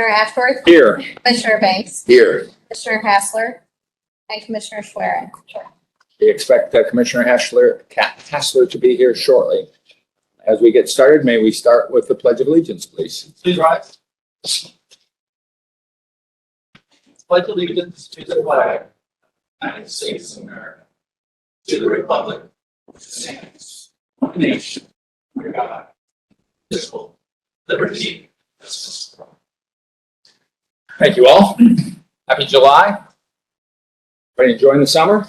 Commissioner Ashworth, Here. Commissioner Banks, Here. Commissioner Hassler, and Commissioner Schwerin. We expect Commissioner Hassler to be here shortly. As we get started, may we start with the Pledge of Allegiance, please? Please rise. Pledge allegiance to the flag of the United States of America, to the republic which stands one nation under God, indivisible, liberty, and justice for all. Thank you all. Happy July. Everybody enjoying the summer?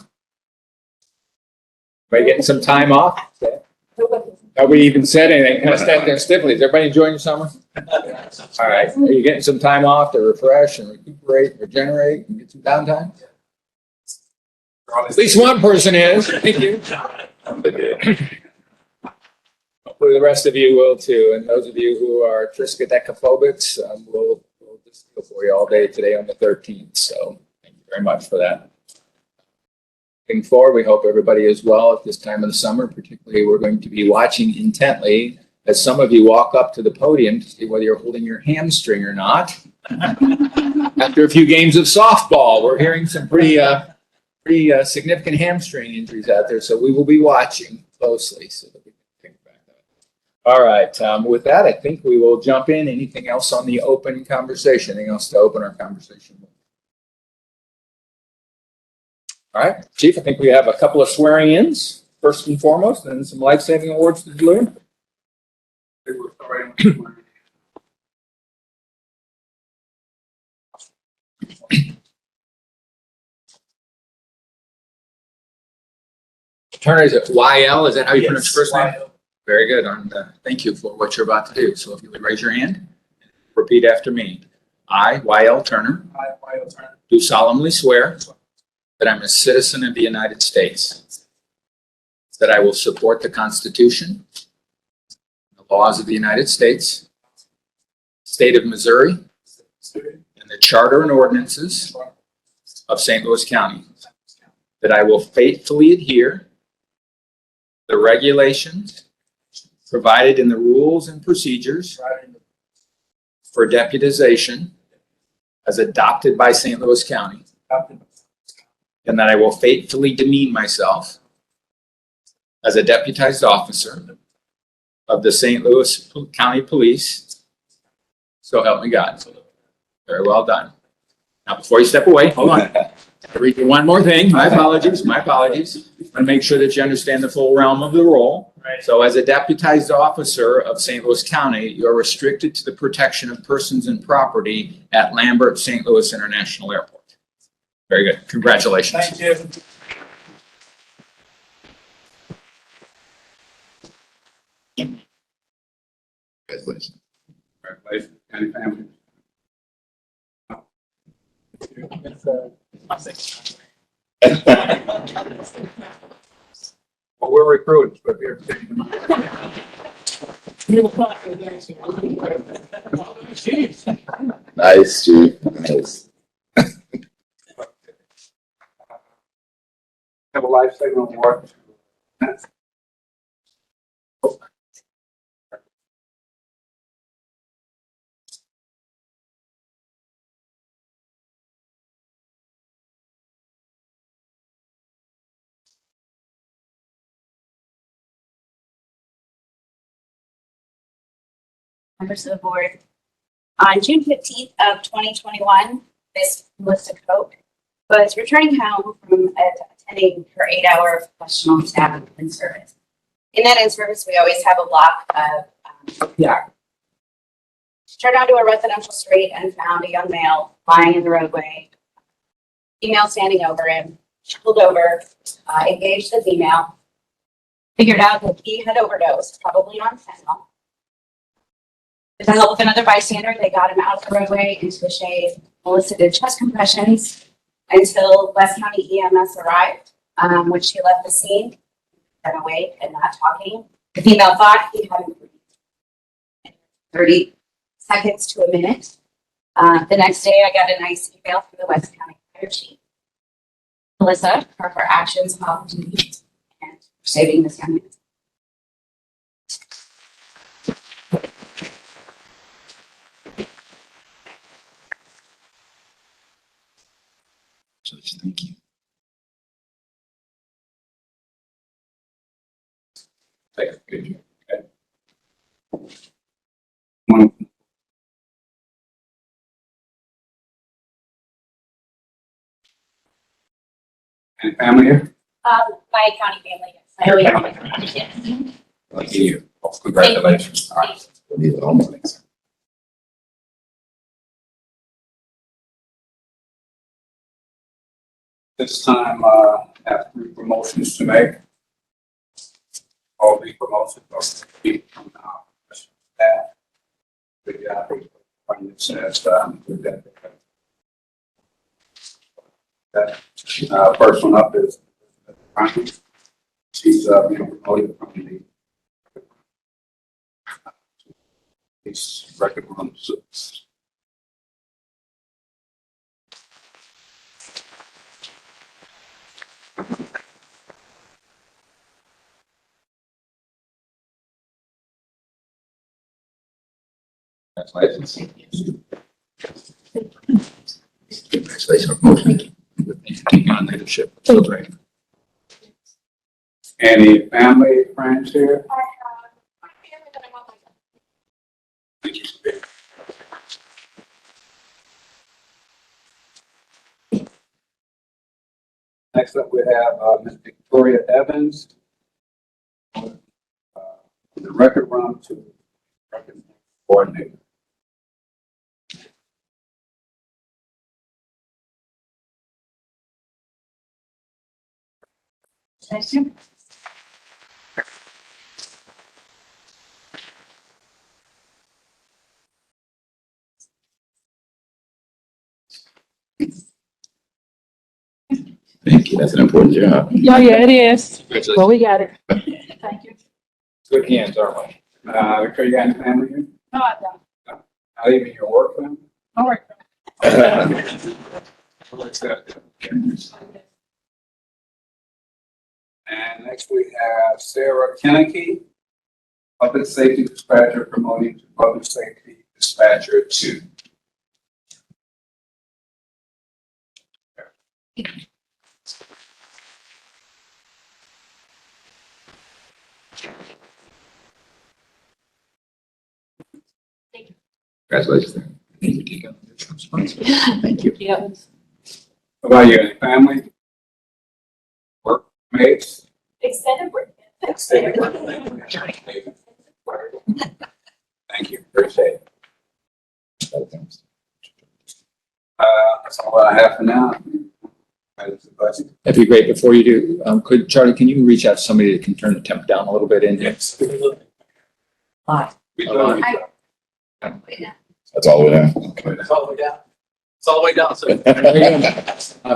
Everybody getting some time off? Nobody even said anything. Kind of sat there stiffly. Is everybody enjoying the summer? All right. Are you getting some time off to refresh and recuperate, regenerate, and get some downtime? At least one person is. Thank you. Hopefully the rest of you will too. And those of you who are triskaidekaphobics, we'll just go for you all day today on the 13th. So thank you very much for that. Looking forward, we hope everybody is well at this time of the summer. Particularly, we're going to be watching intently as some of you walk up to the podium to see whether you're holding your hamstring or not. After a few games of softball, we're hearing some pretty significant hamstring injuries out there. So we will be watching closely so that we can think about that. All right. With that, I think we will jump in. Anything else on the open conversation? Anything else to open our conversation with? All right, Chief, I think we have a couple of swearing-ins, first and foremost, and some life-saving awards to deliver. Turner, is it YL? Is that how you pronounce your first name? Very good. Thank you for what you're about to do. So if you would raise your hand, repeat after me. I, YL Turner, do solemnly swear that I'm a citizen of the United States, that I will support the Constitution, the laws of the United States, state of Missouri, and the charter and ordinances of St. Louis County, that I will faithfully adhere to the regulations provided in the rules and procedures for deputization as adopted by St. Louis County, and that I will faithfully demean myself as a deputized officer of the St. Louis County Police. So help me God. Very well done. Now, before you step away, hold on. I'll read you one more thing. My apologies. I want to make sure that you understand the full realm of the role. So as a deputized officer of St. Louis County, you're restricted to the protection of persons and property at Lambert St. Louis International Airport. Very good. Congratulations. Thank you. Congratulations. Congratulations, County family. Well, we're recruiting, but we're Nice, Chief. Nice. Have a life-saving award. Members of the board. On June 15th of 2021, Miss Melissa Cope was returning home from attending her 8-hour professional staff in service. In that in-service, we always have a block of PR. She turned onto a residential street and found a young male lying in the roadway, female standing over him. She pulled over, engaged the female, figured out that he had overdosed, probably on fentanyl. With the help of another bystander, they got him out of the roadway into the shade. Melissa did chest compressions until West County EMS arrived, when she left the scene and awake and not talking. The female thought he hadn't breathed. 30 seconds to a minute. The next day, I got a nice email from the West County Fire Chief. Melissa, for her actions off duty and for saving this young man. Take a picture. Okay. One. And family here? My county family, yes. I know you have my yes. Thank you. Well, congratulations. All right. These are all mornings. This time, have three promotions to make. All three promotions are people from our staff. The finance says, that first one up is Frankie. She's being promoted from the record room. Congratulations. Congratulations on promotion. Taking on leadership. So great. Any family, friends here? Thank you. Next up, we have Ms. Victoria Evans. The record run to record coordinator. Thank you. Thank you. That's an important job. Yeah, it is. Congratulations. Well, we got it. Thank you. Good hands, aren't we? Victoria, you got any family here? No, I don't. Not even your work family? All right. And next we have Sarah Kennedy, Public Safety Dispatcher, promoting to Public Safety Dispatcher 2. Congratulations. Thank you, Tika. Thank you. Yeah. What about you? Any family? Workmates? Extended work. Thank you. Appreciate it. That's all I have for now. That'd be great. Before you do, Charlie, can you reach out to somebody that can turn the temp down a little bit in here? Hi. That's all we have. Okay. It's all the way down. It's all the way down. So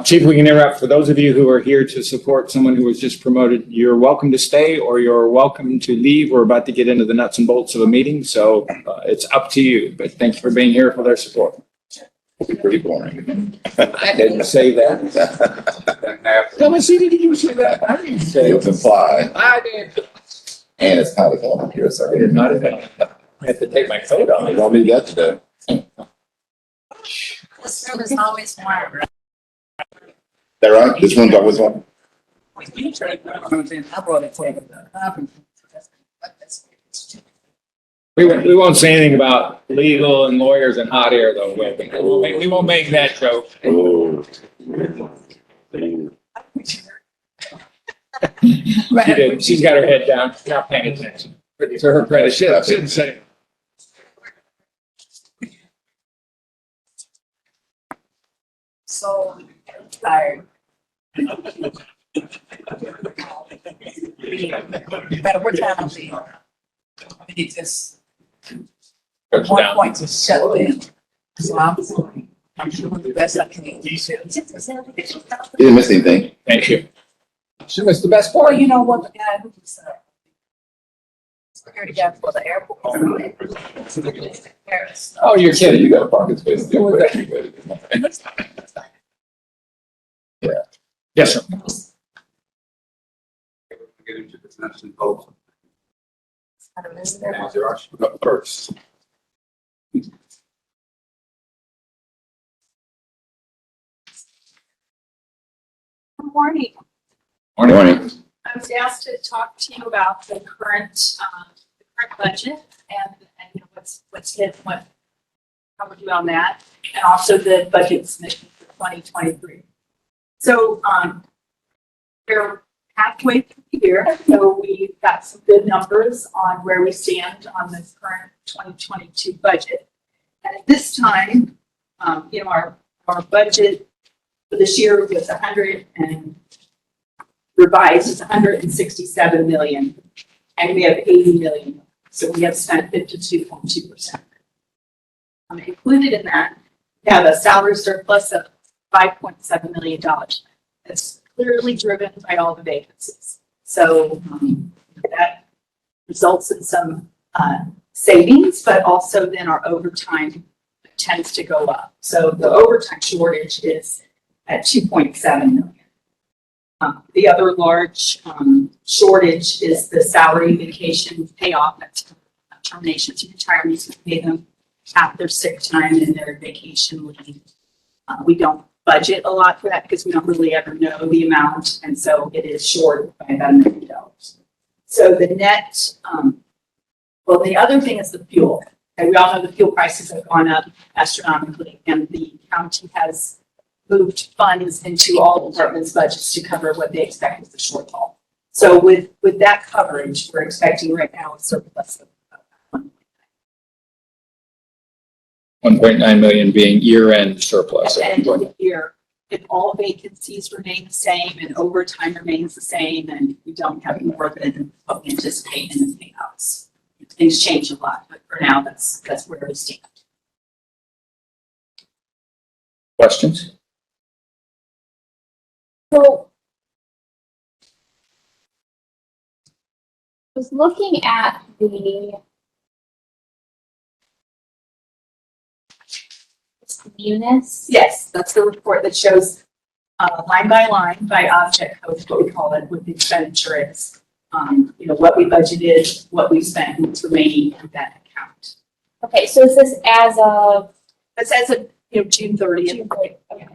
Chief, we can interrupt. For those of you who are here to support someone who was just promoted, you're welcome to stay or you're welcome to leave. We're about to get into the nuts and bolts of a meeting, so it's up to you. But thank you for being here for their support. It'll be pretty boring. I didn't say that. Tell me, see, did you say that? I didn't say It was it. implied, I did. and it's kind of on here, so. I did not. I have to take my coat off. You don't need that today. This room is always warm. That right? This one's always on. I brought it for you. We won't say anything about legal and lawyers and hot air, though. We won't make that joke. Oh. She did. She's got her head down, not paying attention. To her credit, she didn't say it. So tired. Better what time I'm seeing. It just, Goes one down. point to shut down. So I'm doing the best I can. You didn't miss anything. Thank you. She was the best Well, part. you know what, the guy who was, security guy for the airport. Paris. Oh, you're kidding. You got a parking space. Who was Yeah. Yes, sir. Get into the nuts and bolts. I don't miss And that. there are first. Good morning. Morning. I'm was asked to talk to you about the current budget and you know, what's hit, how we're doing on that, and also the budget submission for 2023. So, we're halfway through the year, so we've got some good numbers on where we stand on this current 2022 budget. And at this time, you know, our budget for this year was revised is 167 million, and we have 80 million. So we have spent 52.2%. Included in that, we have a salary surplus of $5.7 million. That's clearly driven by all the vacancies. So that results in some savings, but also then our overtime tends to go up. So the overtime shortage is at 2.7 million. The other large shortage is the salary vacation payoff. That's terminations and retirements. We pay them half their sick time and their vacation leave. We don't budget a lot for that because we don't really ever know the amount, and so it is short by about $1 million. So the net, well, the other thing is the fuel. And we all know the fuel prices have gone up astronomically, and the county has moved funds into all departments' budgets to cover what they expect is the shortfall. So with that coverage, we're expecting right now a surplus of 1.9 million being year-end surplus. at the end of the year. If all vacancies remain the same and overtime remains the same, and we don't have more than what we anticipate in the payouts. Things change a lot, but for now, that's where we stand. Questions? So, I was looking at the Munis. Yes, that's the report that shows line by object code, what we call it, what the expenditure is. You know, what we budgeted, what we spent, and what's remaining in that account. Okay, so is this as of It says it, you know, June 30th. June 30th? Okay.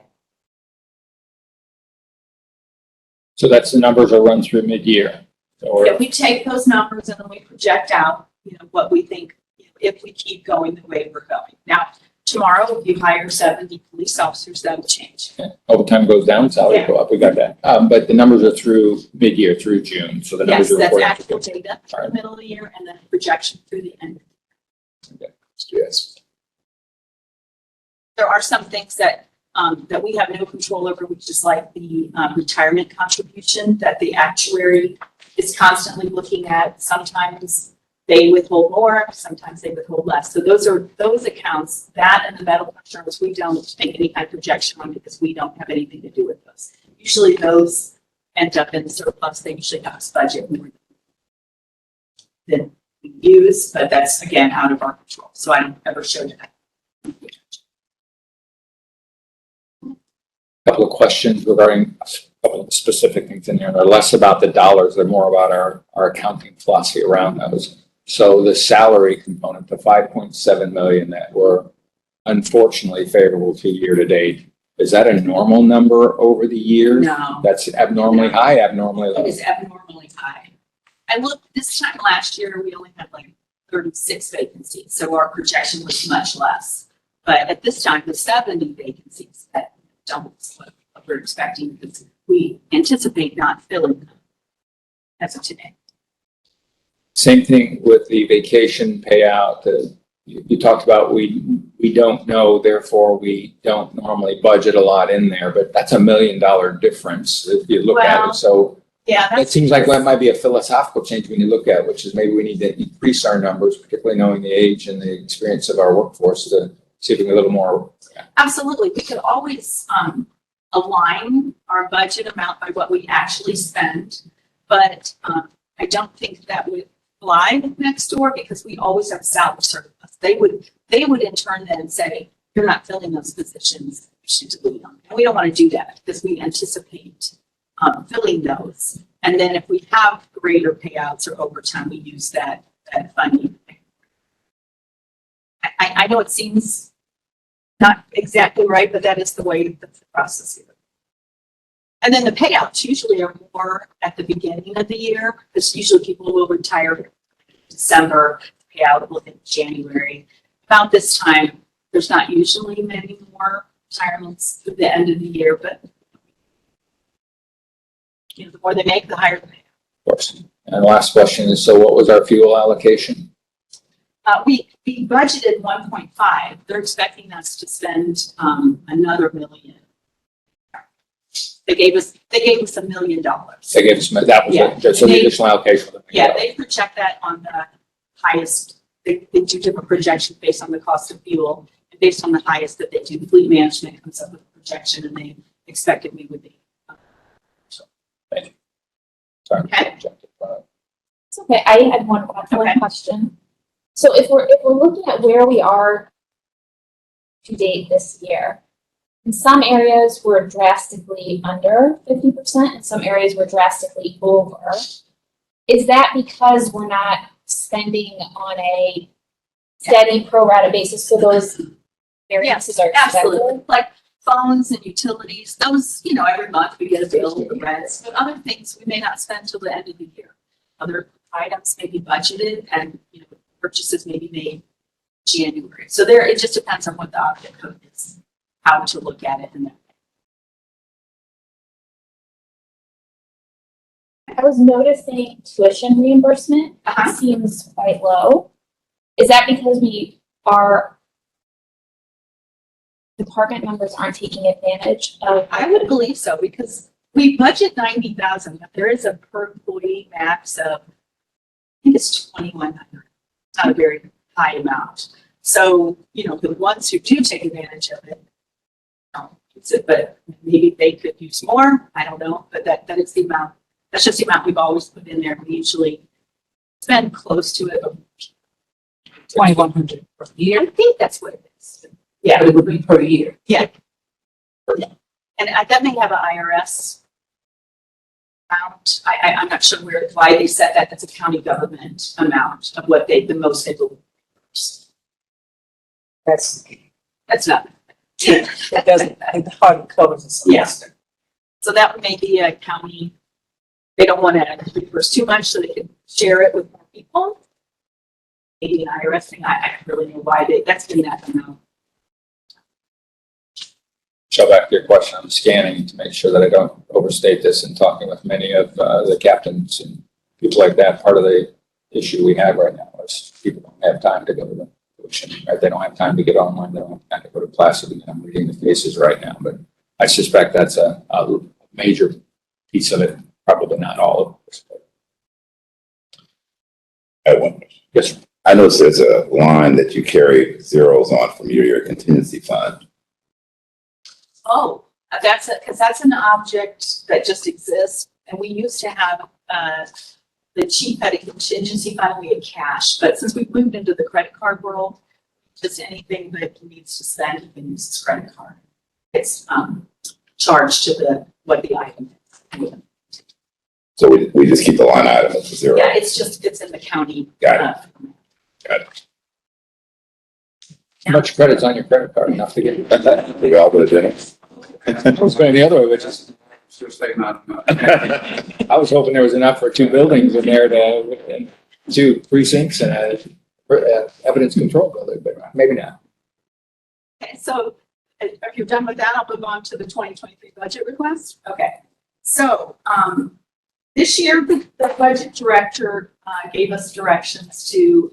So that's the numbers are run through mid-year. Or Yeah, we take those numbers and then we project out, you know, what we think, you know, if we keep going the way we're going. Now, tomorrow, if you hire 70 police officers, that will change. overtime goes down, salary Yeah. go up, we got that. But the numbers are through mid-year, through June, so the numbers Yes, are that's reported. actual data for the middle of the year and then projection through the end. Yes. There are some things that we have no control over, which is like the retirement contribution that the actuary is constantly looking at. Sometimes they withhold more, sometimes they withhold less. So those accounts, that and the medical insurance, we don't make any kind of projection on because we don't have anything to do with those. Usually those end up in surplus. They usually have a budget more than we use, but that's again out of our control. So I don't ever show that. Couple of questions regarding a couple of specific things in here. They're less about the dollars, they're more about our accounting philosophy around those. So the salary component, the 5.7 million that were unfortunately favorable to year to date, is that a normal number over the years? No. That's abnormally high, abnormally It low? is abnormally high. I looked, this time last year, we only had like 36 vacancies, so our projection was much less. But at this time, the 70 vacancies, that doubles what we're expecting because we anticipate not filling them as of today. Same thing with the vacation payout. You talked about we don't know, therefore we don't normally budget a lot in there, but that's $1 million difference if you look at Well, it. So Yeah, it seems like that might be a philosophical change when you look at it, which is maybe we need to increase our numbers, particularly knowing the age and the experience of our workforce to see if we can a little more. absolutely. We could always align our budget amount by what we actually spend, but I don't think that would fly next door because we always have salary surplus. They would in turn then say, you're not filling those positions, you should delete them. And we don't want to do that because we anticipate filling those. And then if we have greater payouts or overtime, we use that funding. I know it seems not exactly right, but that is the way the process is. And then the payouts usually are more at the beginning of the year, because usually people will retire in December, payout will hit January. About this time, there's not usually many more retirements at the end of the year, but you know, the more they make, the higher the payout. Of course. And the last question is, so what was our fuel allocation? We budgeted 1.5. They're expecting us to spend another $1 million. They gave us $1 million. They gave us, that was Yeah. it, just so the additional allocation. Yeah, they project that on the highest. They do different projections based on the cost of fuel, and based on the highest that they do. Fleet management comes up with a projection, and they expected we would be. Sorry. Okay. It's okay, I had one Okay. question. So if we're looking at where we are to date this year, in some areas we're drastically under 50%, in some areas we're drastically over. Is that because we're not spending on a steady pro rata basis, so those variances are Absolutely. expected? Like phones and utilities, those, you know, every month we get a bill for rents, but other things we may not spend till the end of the year. Other items may be budgeted and, you know, purchases may be made January. So there, it just depends on what the object code is, how to look at it and then. I was noticing tuition reimbursement Uh-huh. seems quite low. Is that because our department members aren't taking advantage of? I would believe so, because we budget 90,000, but there is a per employee max of, I think it's 2,100. It's not a very high amount. So, you know, the ones who do take advantage of it, it's it, but maybe they could use more. I don't know, but that is the amount. That's just the amount we've always put in there. We usually spend close to it. 2,100 per I year, think that's what it is. but Yeah. it would be per year. And that may have an IRS amount. I'm not sure why they set that. That's a county government amount of what the most they will. That's, That's not. it doesn't, it hardly covers a semester. So that may be a county, they don't want to reimburse too much so they can share it with more people. Maybe an IRS thing. I don't really know why that's been that amount. So back to your question, I'm scanning to make sure that I don't overstate this and talking with many of the captains and people like that. Part of the issue we have right now is people don't have time to go to the tuition, right? They don't have time to get online. They don't have time to go to classes. And I'm reading the faces right now, but I suspect that's a major piece of it. Probably not all of it. I wonder. Yes, sir. I noticed there's a line that you carry zeros on from your contingency fund. Oh, because that's an object that just exists. And we used to have, the chief had a contingency fund, we had cash. But since we've moved into the credit card world, just anything that he needs to spend, he can use his credit card. It's charged to what the item is. So we just keep the line item at zero. Yeah, it's in the county. Got it. How much credit's on your credit card? Enough to get. We all go to dinner. I was going the other way, which is, I was hoping there was enough for 2 buildings in there and 2 precincts and a evidence control building, but maybe not. Okay, so if you're done with that, I'll move on to the 2023 budget request. Okay, so this year, the budget director gave us directions to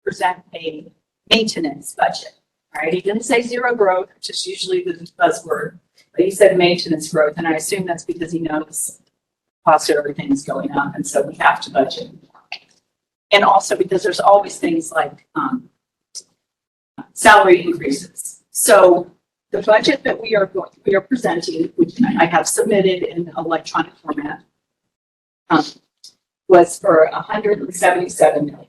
present a maintenance budget. All right, he didn't say zero growth, which is usually the buzzword, but he said maintenance growth, and I assume that's because he knows the cost of everything is going up, and so we have to budget. And also because there's always things like salary increases. So the budget that we are presenting, which I have submitted in electronic format, was for 177 million.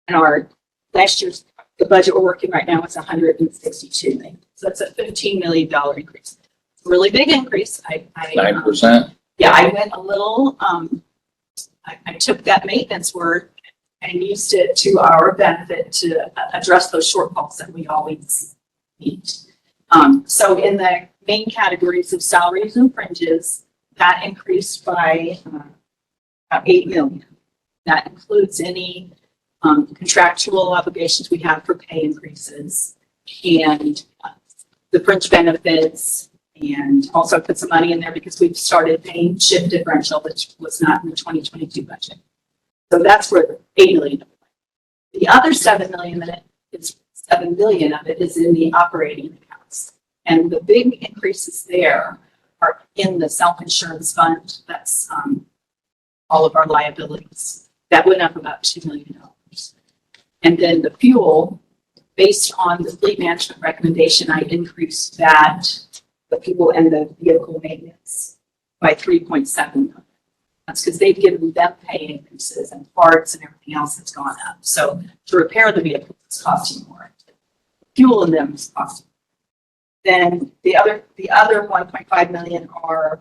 And our last year's the budget we're working right now is 162 million. So that's a $15 million increase. It's a really big increase. 9%. Yeah, I went a little, I took that maintenance word and used it to our benefit to address those shortfalls that we always meet. So in the main categories of salaries and fringes, that increased by about 8 million. That includes any contractual obligations we have for pay increases and the fringe benefits, and also put some money in there because we've started paying shift differential, which was not in the 2022 budget. So that's where 8 million. The other 7 million that is 7 billion of it is in the operating accounts. And the big increases there are in the self-insurance fund. That's all of our liabilities. That went up about $2 million. And then the fuel, based on the fleet management recommendation, I increased that, the fuel and the vehicle maintenance, by 3.7 million. That's because they've given them pay increases and parts and everything else that's gone up. So to repair the vehicle, it's costing more. Fuel in them is costing. Then the other 1.5 million are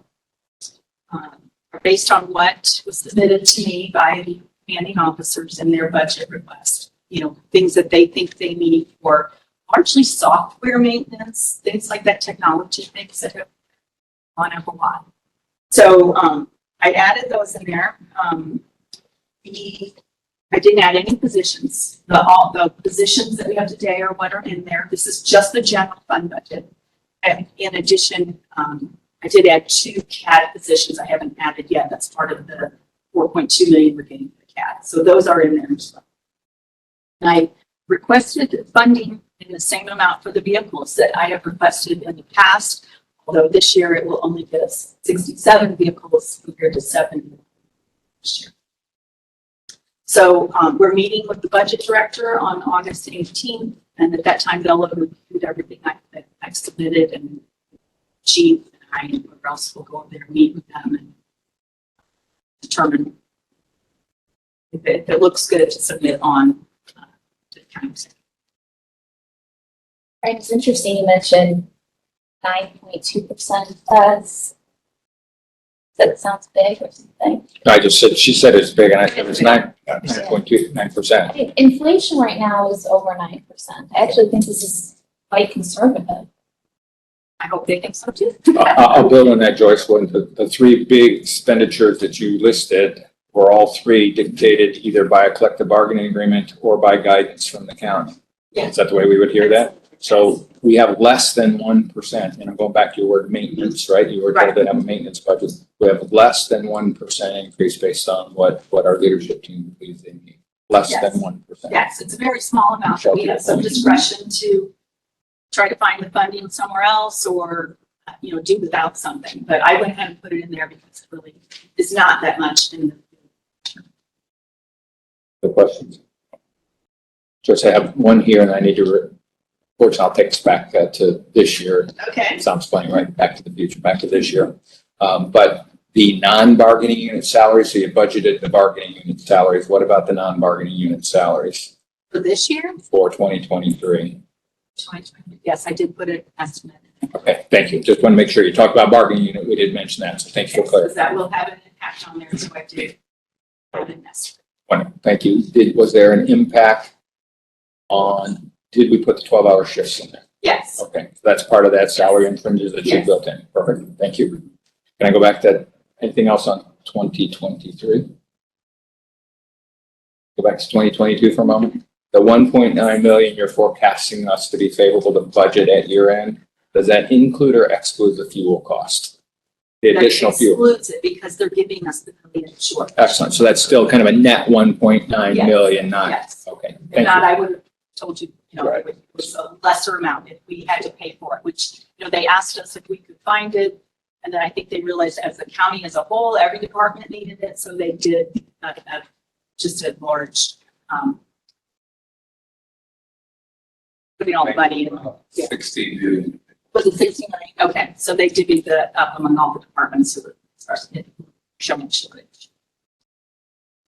based on what was submitted to me by the commanding officers in their budget request. You know, things that they think they need for largely software maintenance, things like that, technology things that have gone up a lot. So I added those in there. I didn't add any positions. All the positions that we have today are what are in there. This is just the general fund budget. And in addition, I did add 2 CAD positions I haven't added yet. That's part of the 4.2 million we're getting for CAD. So those are in there as well. And I requested funding in the same amount for the vehicles that I have requested in the past, although this year it will only get us 67 vehicles compared to 70 this year. So we're meeting with the budget director on August 18th, and at that time they'll have reviewed everything I've submitted, and Chief and I and whoever else will go over there and meet with them and determine if it looks good to submit on to the county. Right, it's interesting you mentioned 9.2% as, that sounds big or something. I just said, she said it's big, and I said it was 9.29%. Inflation right now is over 9%. I actually think this is quite conservative. I hope they think so too. I'll build on that, Joyce. One, the 3 big expenditures that you listed were all 3 dictated either by a collective bargaining agreement or by guidance from the county. Yeah. Is that the way we would hear that? So we have less than 1%, and I'm going back to your word maintenance, right? You were told to have a maintenance budget. We have less than 1% increase based on what our leadership team believes they need. Less Yes. than 1%. Yes, it's a very small amount. We have some discretion to try to find the funding somewhere else or, do without something. But I went ahead and put it in there because it really is not that much in the. The questions? Joyce, I have one here, and I need to, fortunately, I'll take us back to this year. Okay. Sounds funny, right? Back to the future, back to this year. But the non-bargaining unit salaries, so you budgeted the bargaining unit salaries. What about the non-bargaining unit salaries For this year, for 2023? 2020, yes, I did put an estimate. Okay, thank you. Just want to make sure you talked about bargaining unit. We did mention that, so thanks for Because clarifying. that will have an impact on there, so I did put an estimate. Wonderful. Thank you. Was there an impact on, did we put the 12-hour shifts in there? Yes. Okay, so that's part of that salary and fringes that you Yes. built in. Perfect. Thank you. Can I go back to anything else on 2023? Go back to 2022 for a moment. The 1.9 million you're forecasting us to be favorable to budget at year end, does that include or exclude the fuel cost? The additional That fuel? excludes it because they're giving us the million short. Excellent. So that's still kind of a net 1.9 Yes. million, not, Yes. okay. If Thank not, you. I would have told you, Right. it was a lesser amount if we had to pay for it, which, they asked us if we could find it. And then I think they realized as the county as a whole, every department needed it. So they did just a large, putting all the money in. Yeah. 60 million. Was it 60 million? Okay, so they divvied the up among all the departments so that it's showing shortage.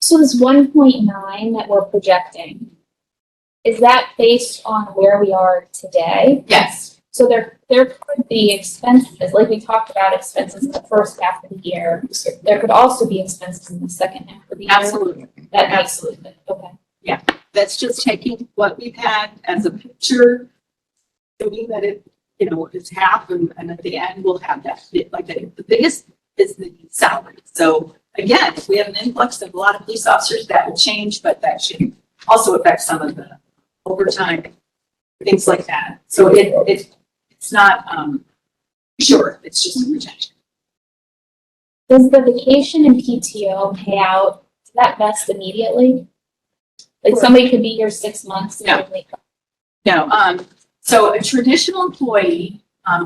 So this 1.9 that we're projecting, is that based on where we are today? Yes. So there could be expenses, like we talked about expenses in the first half of the year. There could also be expenses in the second half of the year. Absolutely. That makes, Absolutely. okay. That's just taking what we've had as a picture, assuming that it it's half and at the end we'll have that. Like the biggest is the salary. So again, if we have an influx of a lot of police officers, that will change, but that should also affect some of the overtime, things like that. So it's not, sure, it's just a projection. Does the vacation and PTO payout, does that vest immediately? Like somebody could be here 6 months. No. No, so a traditional employee,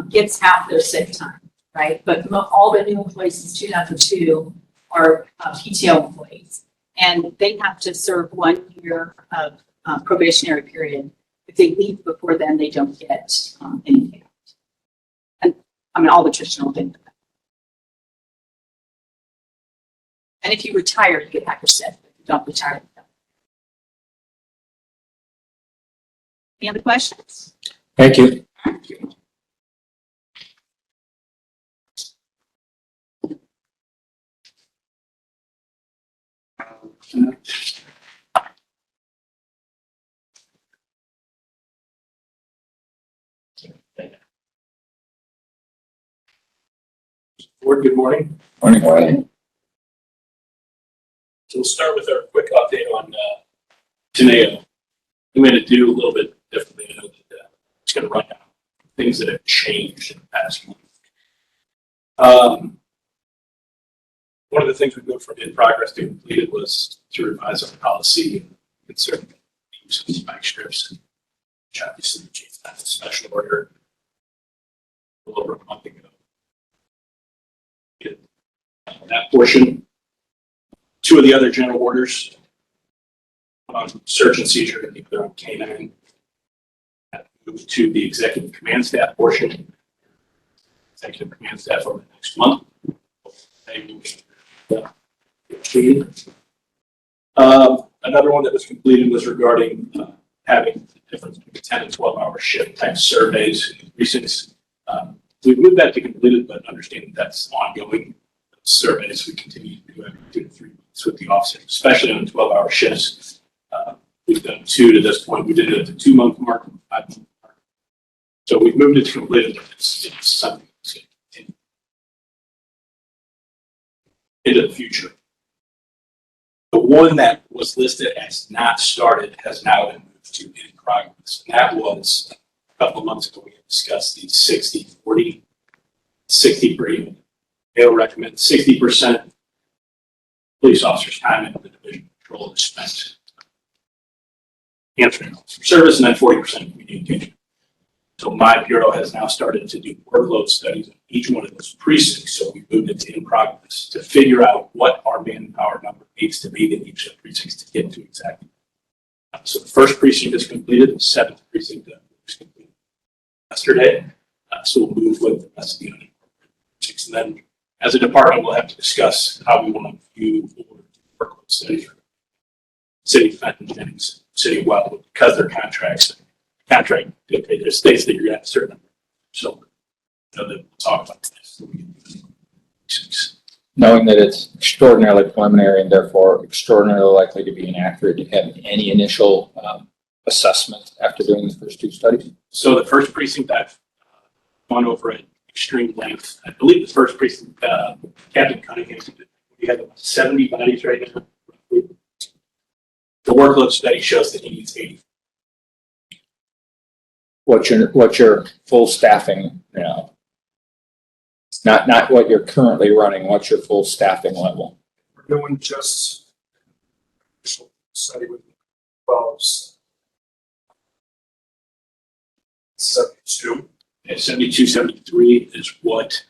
gets half their sick time, right? But all the new employees since 2002 are PTO employees. And they have to serve 1 year of probationary period. If they leave before then, they don't get any payout. And I mean, all the traditional things. And if you retire, you get half your sick. If you don't retire, you don't. Any other questions? Thank you. Board, good morning. Morning. So we'll start with our quick update on Teneo. I'm going to do a little bit differently. I know that it's going to run down things that have changed in the past month. One of the things we moved from in progress to completed was to revise our policy concerning the use of spike strips, which obviously the chief had a special order a little over a month ago. That portion. Two of the other general orders on search and seizure and nuclear K9 moved to the executive command staff portion. Executive command staff over the next month. Another one that was completed was regarding having the difference between 10 and 12-hour shift type surveys in precincts. We've moved that to completed, but understanding that's ongoing. Surveys we continue to do every 2 to 3 months with the officers, especially on the 12-hour shifts. We've done 2 to this point. We did it at the 2-month mark, 5-month mark. So we've moved it to completed. It's something that's going to continue into the future. The one that was listed as not started has now been moved to in progress. And that was a couple of months ago. We had discussed the 60-40, 60 per unit. They'll recommend 60% police officers' time in the division control is spent answering calls for service, and then 40% communication. So my bureau has now started to do workload studies in each one of those precincts. So we moved it to in progress to figure out what our manpower number needs to be in each of the precincts to get to exactly. So the first precinct is completed, the 7th precinct was completed yesterday. So we'll move with the rest of the other precincts, and then as a department, we'll have to discuss how we want to view workload studies for City of Fenton, Jennings, City of Wildwood, because their contract dictates, it states that you're going to have a certain number. So, we'll talk about this. Knowing that it's extraordinarily preliminary and therefore extraordinarily likely to be inaccurate, do you have any initial assessment after doing the first 2 studies? So the first precinct I've gone over at extreme length. I believe the first precinct, Captain Cunningham, we have 70 bodies right now. The workload study shows that he needs 80. What's your full staffing now? Not what you're currently running. What's your full staffing level? We're doing just study with 12s. 72. And 72, 73 is what,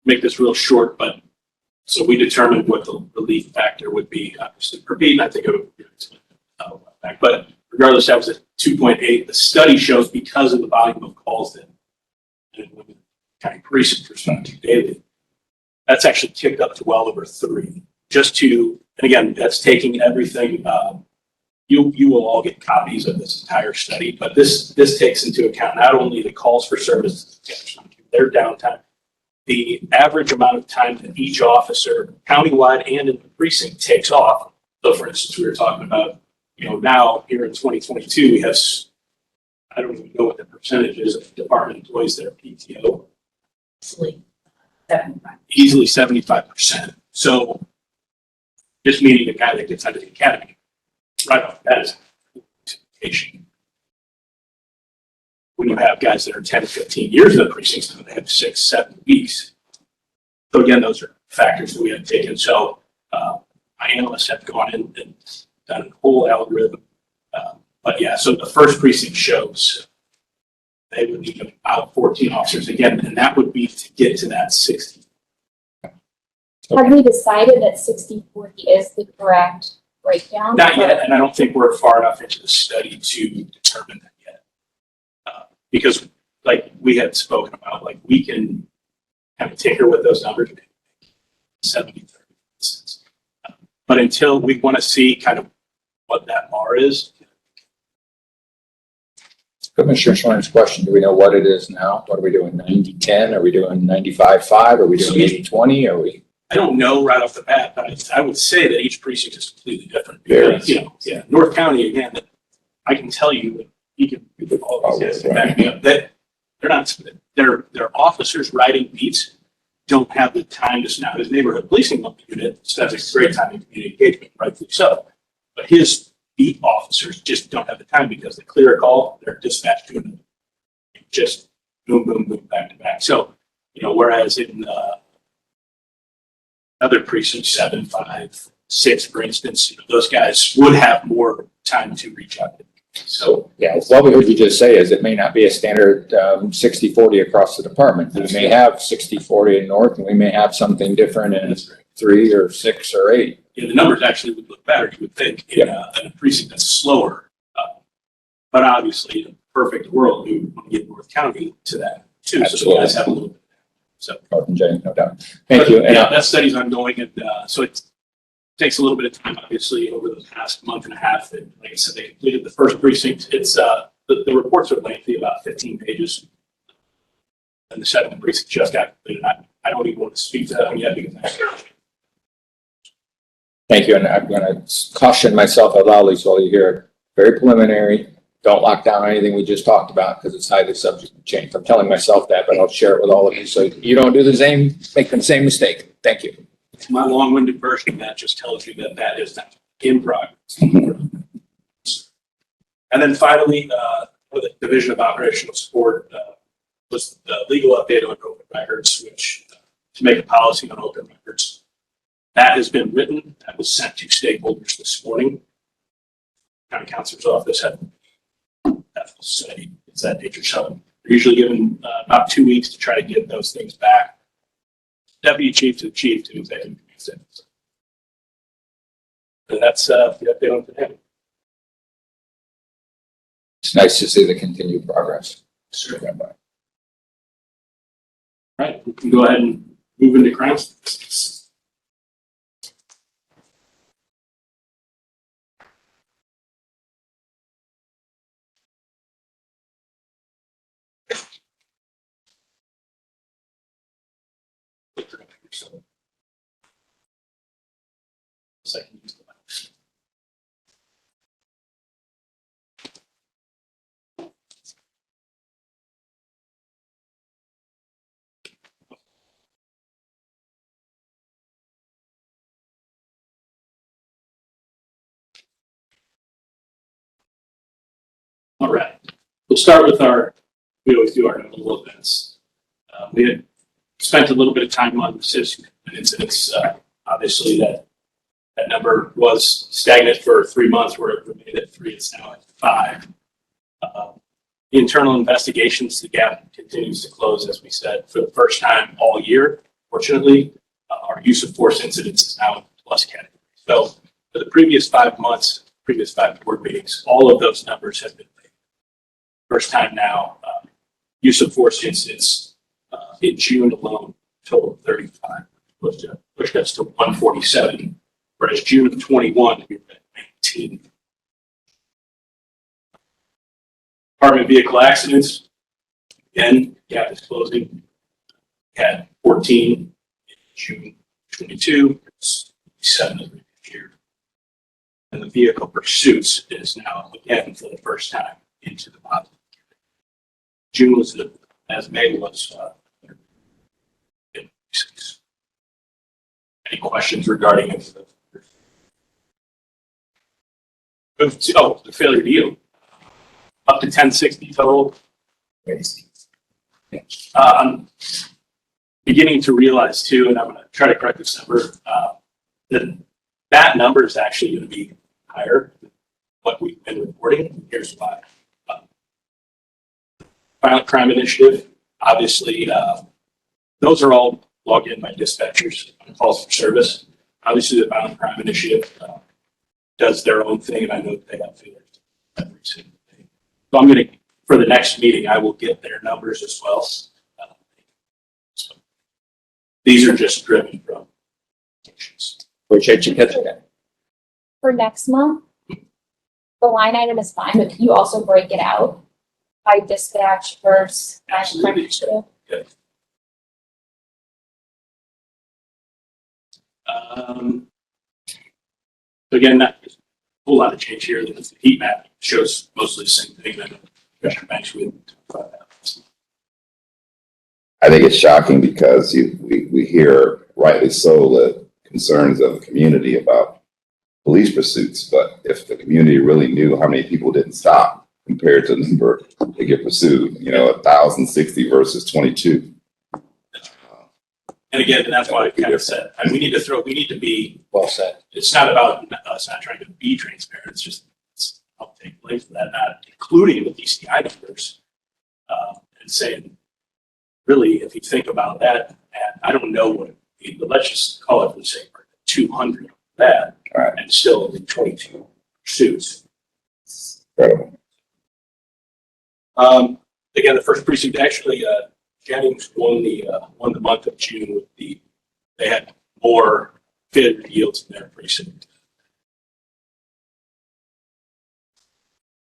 make this real short, but so we determined what the relief factor would be, obviously per beat, and I think it would be, but regardless, that was a 2.8. The study shows because of the volume of calls that county precincts respond to daily, that's actually ticked up to well over 3. Just to, and again, that's taking everything, you will all get copies of this entire study, but this takes into account not only the calls for service, their downtime, the average amount of time that each officer, countywide and in the precinct, takes off. So, for instance, we were talking about, now here in 2022, we have I don't even know what the percentage is of department employees that are PTO. Easily 75. Easily 75%. So just meeting a guy that gets out of the academy, right off that is education. When you have guys that are 10, 15 years in the precincts, and they have 6, 7 weeks. So again, those are factors that we have taken. So my analysts have gone in and done a whole algorithm. But yeah, so the first precinct shows they would need about 14 officers again, and that would be to get to that 60. Have we decided that 60/40 is the correct breakdown? Not yet, and I don't think we're far enough into the study to determine that yet. Because like we had spoken about, like we can kind of tinker with those numbers, 70, 30. But until we want to see kind of what that bar is. Commissioner Schwann's question, do we know what it is now? What are we doing, 90-10? Are we doing 95-5? Are we doing 80-20? Are we? I don't know right off the bat, but I would say that each precinct is completely different. Very. Because, you know, yeah, North County, again, I can tell you that you can all these guys back me up, that they're not, their officers writing beats don't have the time to, now his neighborhood policing unit spends a great time in community engagement, rightfully so. But his beat officers just don't have the time because they clear a call, they're dispatched to them. Just boom, boom, boom, back to back. So, you know, whereas in other precincts, 7, 5, 6, for instance, you know, those guys would have more time to reach out. So Yeah, what we heard you just say is it may not be a standard 60-40 across the department. We may have 60-40 in North, and we may have something different in that's great. 3 or 6 or 8. Yeah, the numbers actually would look better, you would think, in a precinct that's slower. But obviously, in a perfect world, we would want to get North County to that too. So you guys have a little bit. So. North Jennings, no doubt. Thank you. And Yeah, that study's ongoing, and so it takes a little bit of time, obviously, over the past month and a half. And like I said, they completed the first precinct. It's the reports are lengthy, about 15 pages. And the second precinct just got completed. I don't even want to speak to that one yet because Thank you, and I'm going to caution myself loudly so you hear it. Very preliminary. Don't lock down anything we just talked about because it's highly subject to change. I'm telling myself that, but I'll share it with all of you so you don't do the same, make the same mistake. Thank you. my long-winded version of that just tells you that that is not in progress. And then finally, for the Division of Operational Support was the legal update on open records, which to make a policy on open records. That has been written. That was sent to stakeholders this morning. County Counselor's Office had that study. It's that nature. So they're usually given about 2 weeks to try to get those things back. Deputy Chief to the Chief to Executive Committee. And that's the update on today. It's nice to see the continued progress. Sure. All right, we can go ahead and move into crime statistics. So I can use the mic. All right, we'll start with we always do our notable events. We had spent a little bit of time on the citizen incidents. Obviously, that number was stagnant for 3 months. We're remained at 3. It's now at 5. Internal investigations, the gap continues to close, as we said, for the first time all year. Fortunately, our use of force incidents is now in the plus category. So for the previous 5 months, previous 5 board meetings, all of those numbers have been made. First time now, use of force incidents in June alone, total of 35, pushed us to 147, whereas June of 21, we were at 19. Department vehicle accidents, again, gap is closing. Had 14 in June 22, it's 7 of the year. And the vehicle pursuits is now, again, for the first time, into the positive. June was, as May was, any questions regarding it? Oh, the failure to yield. Up to 1060 total. I'm beginning to realize too, and I'm going to try to correct this number, that number is actually going to be higher than what we've been reporting. Here's why. Violent Crime Initiative, obviously, those are all logged in by dispatchers on calls for service. Obviously, the Violent Crime Initiative does their own thing, and I know that they have failures every single day. So I'm going to, for the next meeting, I will get their numbers as well. So these are just driven from actions. Appreciate you catching that. For next month, the line item is fine, but can you also break it out by dispatch versus Absolutely. initiative? Good. So again, not a whole lot of change here. The heat map shows mostly the same thing that Commissioner Banks would talk about. I think it's shocking because we hear rightly so the concerns of the community about police pursuits, but if the community really knew how many people didn't stop compared to the number that get pursued, 1,060 versus 22. And again, that's why I kind of said, we need to be, Well said. it's not about us not trying to be transparent. It's just, I'll take place for that, not including the DCI numbers. And saying, really, if you think about that, and I don't know what, but let's just call it for the sake of 200 of that, Right. and still only 22 pursuits. Incredible. Again, the first precinct actually, Jennings won the month of June with they had more failure yields in their precinct.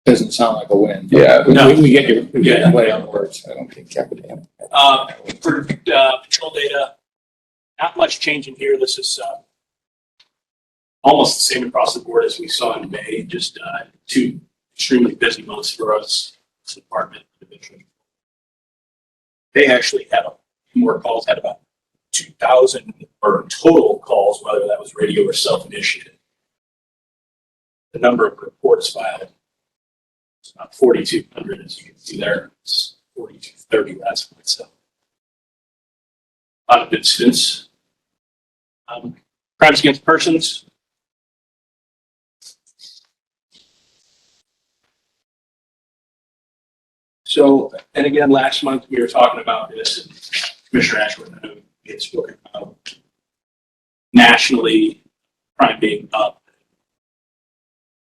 Doesn't sound like a win. Yeah. No. We get your play on words. I don't think Capitan. For patrol data, not much changing here. This is almost the same across the board as we saw in May, just 2 extremely busy months for us, this department division. They actually had more calls, had about 2,000 or total calls, whether that was radio or self-initiated. The number of reports filed is about 4,200, as you can see there. It's 4,230 last month. So, a lot of incidents. Crimes against persons. So, and again, last month we were talking about this, and Commissioner Ashworth, I know we had spoken about nationally crime being up.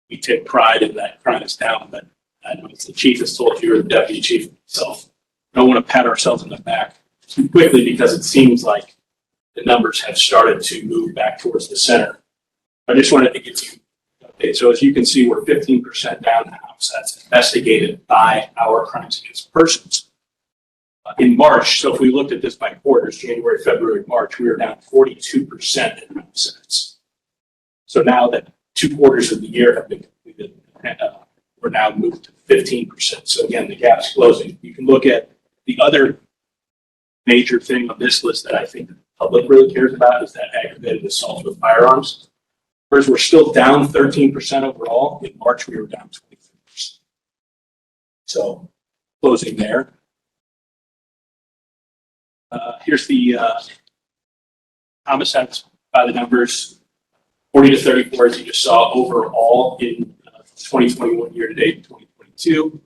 We take pride in that crime is down, but I know the chief has told you, or the deputy chief himself, don't want to pat ourselves on the back too quickly because it seems like the numbers have started to move back towards the center. I just wanted to give you an update. So as you can see, we're 15% down in the house. That's investigated by our crimes against persons. In March, so if we looked at this by quarters, January, February, March, we were down 42% in homicides. So now that 2 quarters of the year have been completed, we're now moved to 15%. So again, the gap's closing. You can look at the other major thing on this list that I think the public really cares about is that aggravated assault with firearms. Whereas we're still down 13% overall, in March we were down 23%. So closing there. Here's the homicides by the numbers, 40 to 34, as you just saw overall in 2021 year to date, 2022.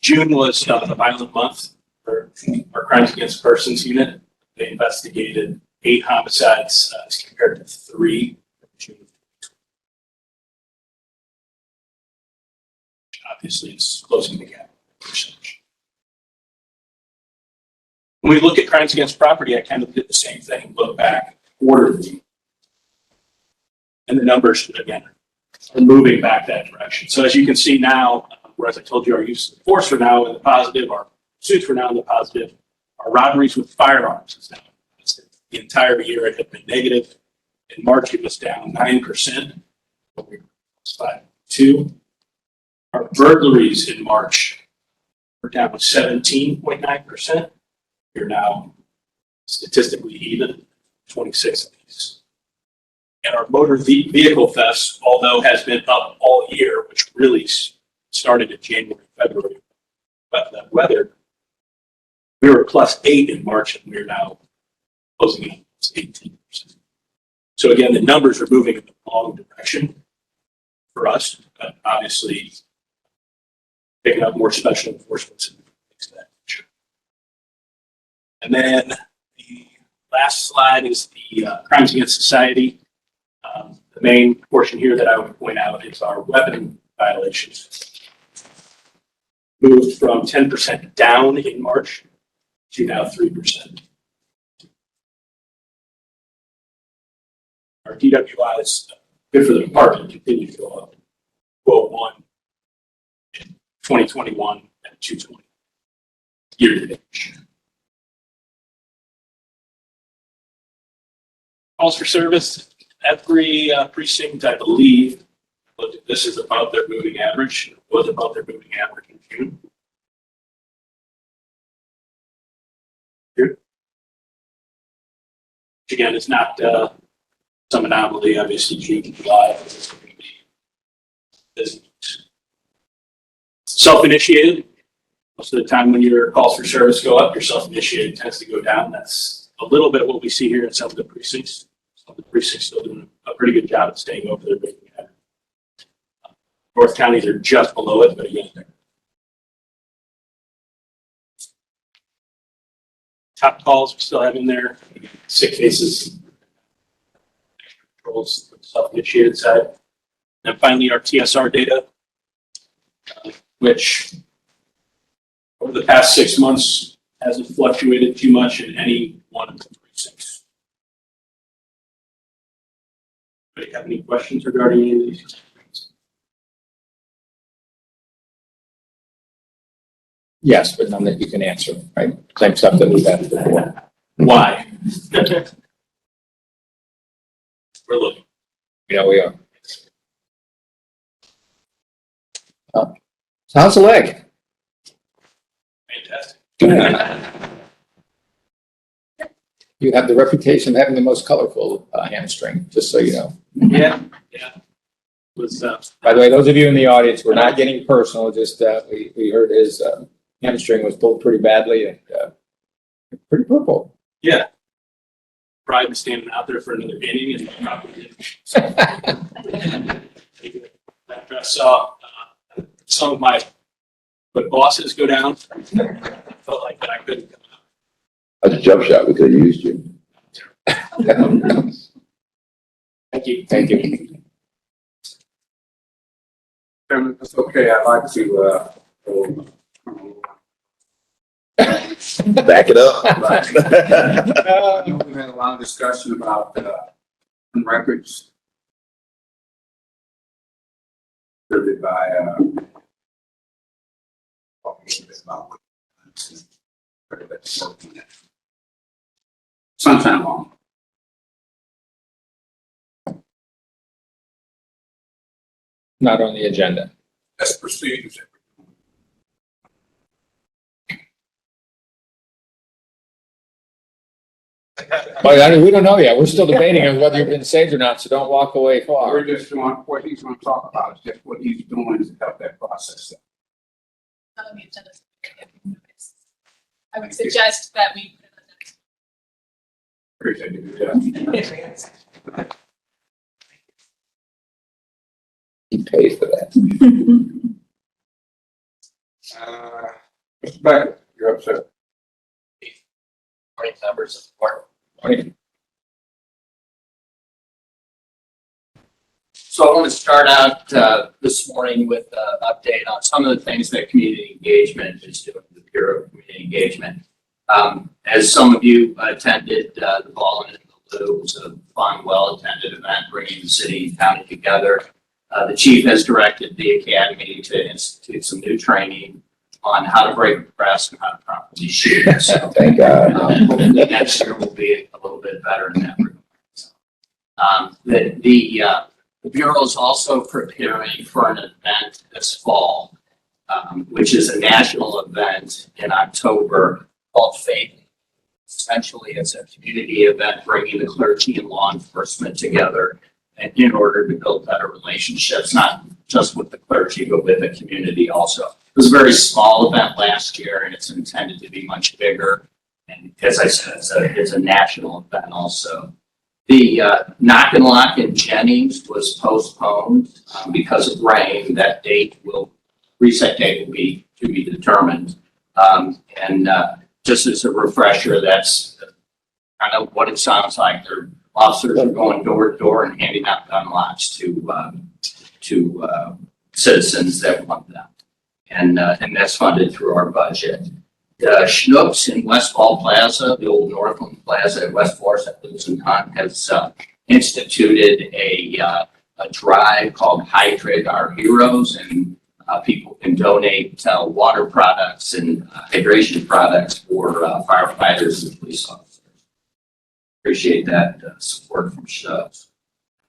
June was the violent month for our crimes against persons unit. They investigated 8 homicides as compared to 3 in June. Obviously, it's closing the gap percentage. When we look at crimes against property, I kind of did the same thing, look back quarterly. And the numbers, again, are moving back that direction. So as you can see now, whereas I told you our use of force are now in the positive, our pursuits were now in the positive, our robberies with firearms is now positive. The entire year it had been negative. In March, it was down 9%. We were 5.2. Our burglaries in March were we're down 17.9%. You're now statistically even, 26 of these. And our motor vehicle thefts, although has been up all year, which really started in January, February, but the weather, we were +8 in March, and we're now closing in 18%. So again, the numbers are moving in the wrong direction for us, but obviously picking up more special enforcements and things of that nature. And then the last slide is the crimes against society. The main portion here that I would point out is our weapon violations. Moved from 10% down in March to now 3%. Our DWIs, good for the department, continue to go up. 1 in 2021 and 220 year to date. Calls for service, every precinct, I believe, looked at this is about their moving average, was about their moving average in June. Here. Again, it's not some anomaly, obviously, June, July. Self-initiated. Most of the time when your calls for service go up, your self-initiated tends to go down. That's a little bit what we see here in some of the precincts. Some of the precincts still doing a pretty good job at staying over their moving average. North counties are just below it, but again, top calls we still have in there. Sick cases, controls, self-initiated side. And finally, our TSR data, which over the past 6 months hasn't fluctuated too much in any one of the precincts. Anybody have any questions regarding any of these? Yes, but none that you can answer, right? Same stuff that we've had before. Why? We're looking. Yeah, we are. So how's the leg? Fantastic. You have the reputation of having the most colorful hamstring, just so you know. Yeah. Was By the way, those of you in the audience, we're not getting personal, just we heard his hamstring was pulled pretty badly and pretty purple. yeah. Pride was standing out there for another inning and probably didn't. After I saw some of my bosses go down, I felt like that I couldn't come out. That's a jump shot. We could have used you. Thank you. Thank you. Chairman, if it's okay, I'd like to, Back it up. we've had a lot of discussion about, records. Driven by, sometime long. Not on the agenda. That's procedures. Well, we don't know yet. We're still debating on whether you've been saved or not, so don't walk away far. We're just doing, what he's gonna talk about is just what he's doing to help that process. I would suggest that we put Appreciate you. it on the He paid for that. Mr. Becker, you're up, sir. Morning, members of the board. So I want to start out this morning with an update on some of the things that community engagement is doing, the Bureau of Community Engagement. As some of you attended, the Ball in the Blue was a fun, well-attended event, bringing the city and county together. The chief has directed the academy to institute some new training on how to break the press and how to properly shoot. So, Thank God. hopefully next year will be a little bit better in that regard. The Bureau is also preparing for an event this fall which is a national event in October called Faith. Essentially, it's a community event bringing the clergy and law enforcement together and in order to build better relationships, not just with the clergy, but with the community also. It was a very small event last year, and it's intended to be much bigger. And as I said, it's a national event also. The Knock and Lock in Jennings was postponed because of rain. That reset date will be to be determined. Just as a refresher, that's kind of what it sounds like. Their officers are going door to door and handing out gun locks to citizens that want them. And that's funded through our budget. Schnucks in Westfall Plaza, the old Northland Plaza at West Forest at Lewis Hunt, has instituted a drive called Hydrate Our Heroes, and people can donate water products and hydration products for firefighters and police officers. Appreciate that support from Schnucks.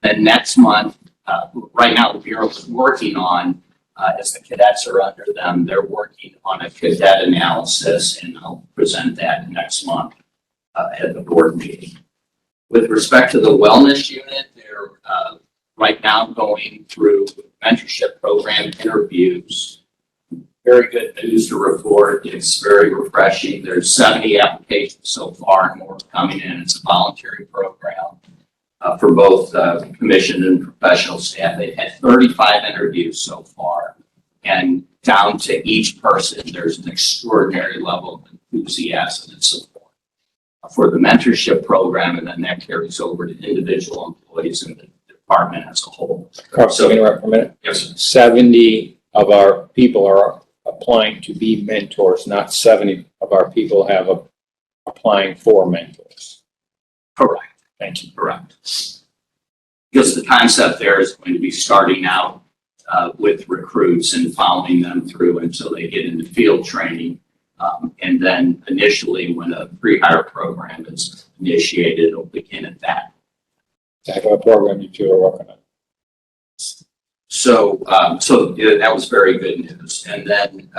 And next month, right now the Bureau is working on, as the cadets are under them, they're working on a cadet analysis, and I'll present that next month at the board meeting. With respect to the wellness unit, they're right now going through mentorship program interviews. Very good news to report. It's very refreshing. There's 70 applications so far and more coming in. It's a voluntary program for both commissioned and professional staff. They've had 35 interviews so far, and down to each person, there's an extraordinary level of enthusiasm and support for the mentorship program, and then that carries over to individual employees in the department as a whole. Carl, so interrupt for a minute. Yes, sir. 70 of our people are applying to be mentors, not 70 of our people applying for mentors. Correct. Thank you. Correct. Because the concept there is going to be starting out with recruits and following them through until they get into field training. And then initially, when a pre-hire program is initiated, it'll begin at that. Type of program you two are working on. So that was very good news. And then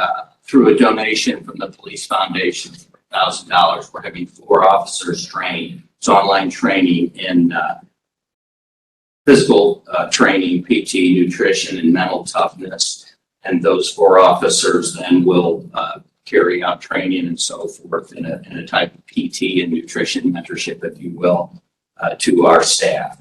through a donation from the Police Foundation for $1,000, we're having 4 officers trained. It's online training in physical training, PT, nutrition, and mental toughness. And those 4 officers then will carry out training and so forth in a type of PT and nutrition mentorship, if you will, to our staff.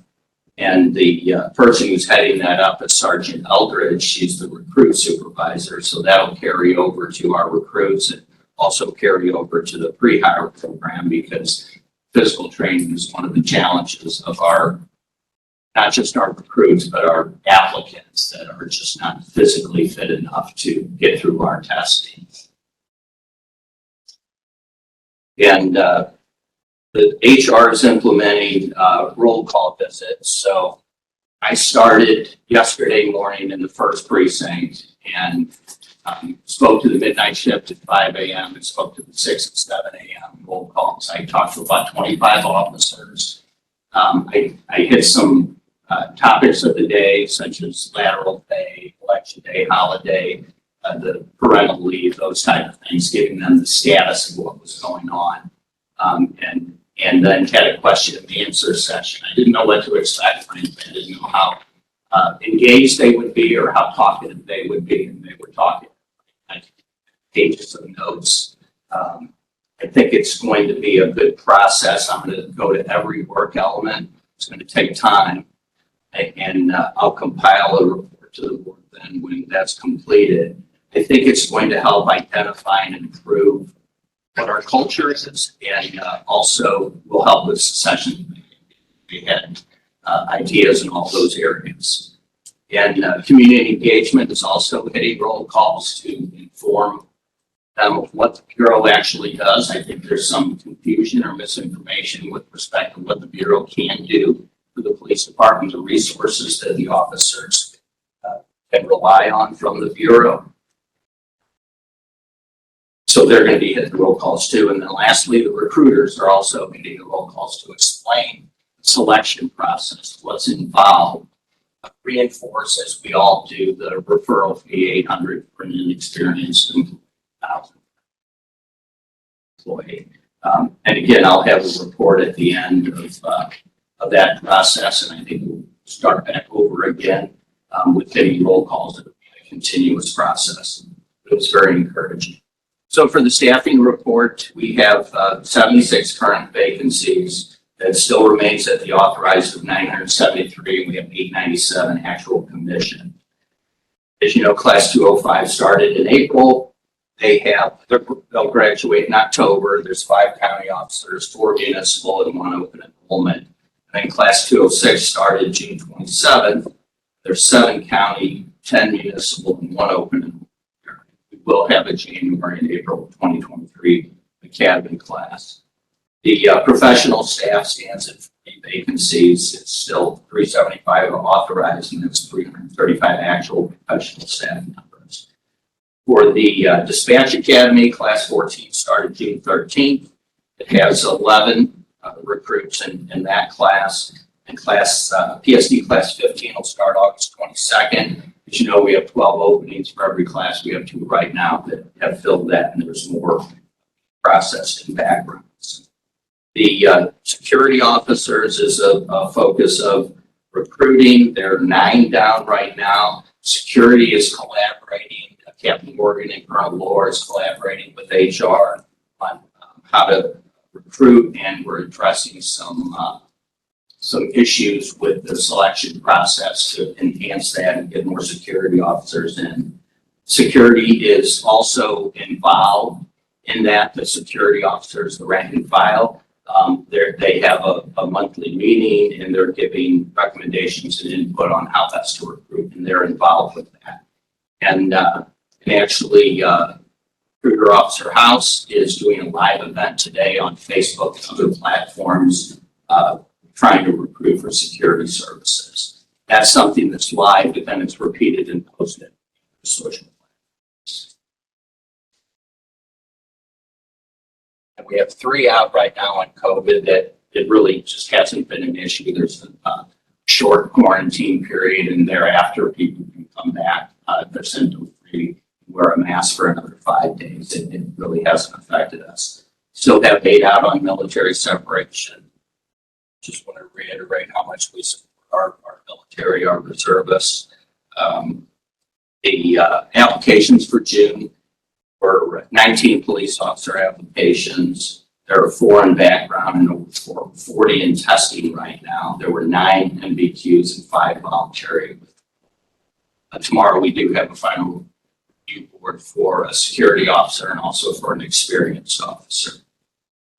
And the person who's heading that up is Sergeant Eldridge. She's the recruit supervisor. So that'll carry over to our recruits and also carry over to the pre-hire program, because physical training is one of the challenges of not just our recruits, but our applicants that are just not physically fit enough to get through our testing. And the HR is implementing roll call visits. So I started yesterday morning in the 1st precinct and spoke to the midnight shift at 5 a.m. and spoke to the 6 and 7 a.m. roll calls. I talked to about 25 officers. I hit some topics of the day, such as lateral pay, election day, holiday, the parental leave, those type of things, giving them the status of what was going on. And then had a question and answer session. I didn't know what to expect. I didn't know how engaged they would be or how talkative they would be, and they were talking. I had pages of notes. I think it's going to be a good process. I'm going to go to every work element. It's going to take time, and I'll compile a report to the board then when that's completed. I think it's going to help identify and improve what our culture is, and also will help with succession. We had ideas in all those areas. And community engagement is also hitting roll calls to inform them of what the Bureau actually does. I think there's some confusion or misinformation with respect to what the Bureau can do for the police department, the resources that the officers can rely on from the Bureau. So they're going to be hitting the roll calls too. And then lastly, the recruiters are also getting the roll calls to explain the selection process, what's involved, reinforce, as we all do, the referral fee 800 for an inexperienced employee. And again, I'll have a report at the end of that process, and I think we'll start back over again with getting roll calls. It'll be a continuous process. It was very encouraging. So for the staffing report, we have 76 current vacancies. That still remains at the authorized of 973. We have 897 actual commission. As you know, class 205 started in April. They'll graduate in October. There's 5 county officers, 4 municipal, and 1 open enrollment. And then class 206 started June 27th. There's 7 county, 10 municipal, and 1 open enrollment. We will have a January and April 2023 academy class. The professional staff stands at 3 vacancies. It's still 375 authorized, and it's 335 actual professional staff members. For the dispatch academy, class 14 started June 13th. It has 11 recruits in that class. And class PSD class 15 will start August 22nd. As you know, we have 12 openings for every class. We have 2 right now that have filled that, and there's more processed in backgrounds. The security officers is a focus of recruiting. There are 9 down right now. Security is collaborating. Captain Morgan and Colonel Lohr is collaborating with HR on how to recruit, and we're addressing some issues with the selection process to enhance that and get more security officers in. Security is also involved in that. The security officers, the rank and file, they have a monthly meeting, and they're giving recommendations and input on how best to recruit, and they're involved with that. And actually, Recruiter Officer House is doing a live event today on Facebook and other platforms, trying to recruit for security services. That's something that's live, but then it's repeated and posted to social platforms. And we have 3 out right now on COVID that it really just hasn't been an issue. There's a short quarantine period, and thereafter people can come back. They're symptom-free, wear a mask for another 5 days. It really hasn't affected us. Still have 8 out on military separation. Just want to reiterate how much we support our military, our reservists. The applications for June were 19 police officer applications. There are 4 in background and 40 in testing right now. There were 9 NBQs and 5 voluntary. Tomorrow we do have a final review board for a security officer and also for an experienced officer.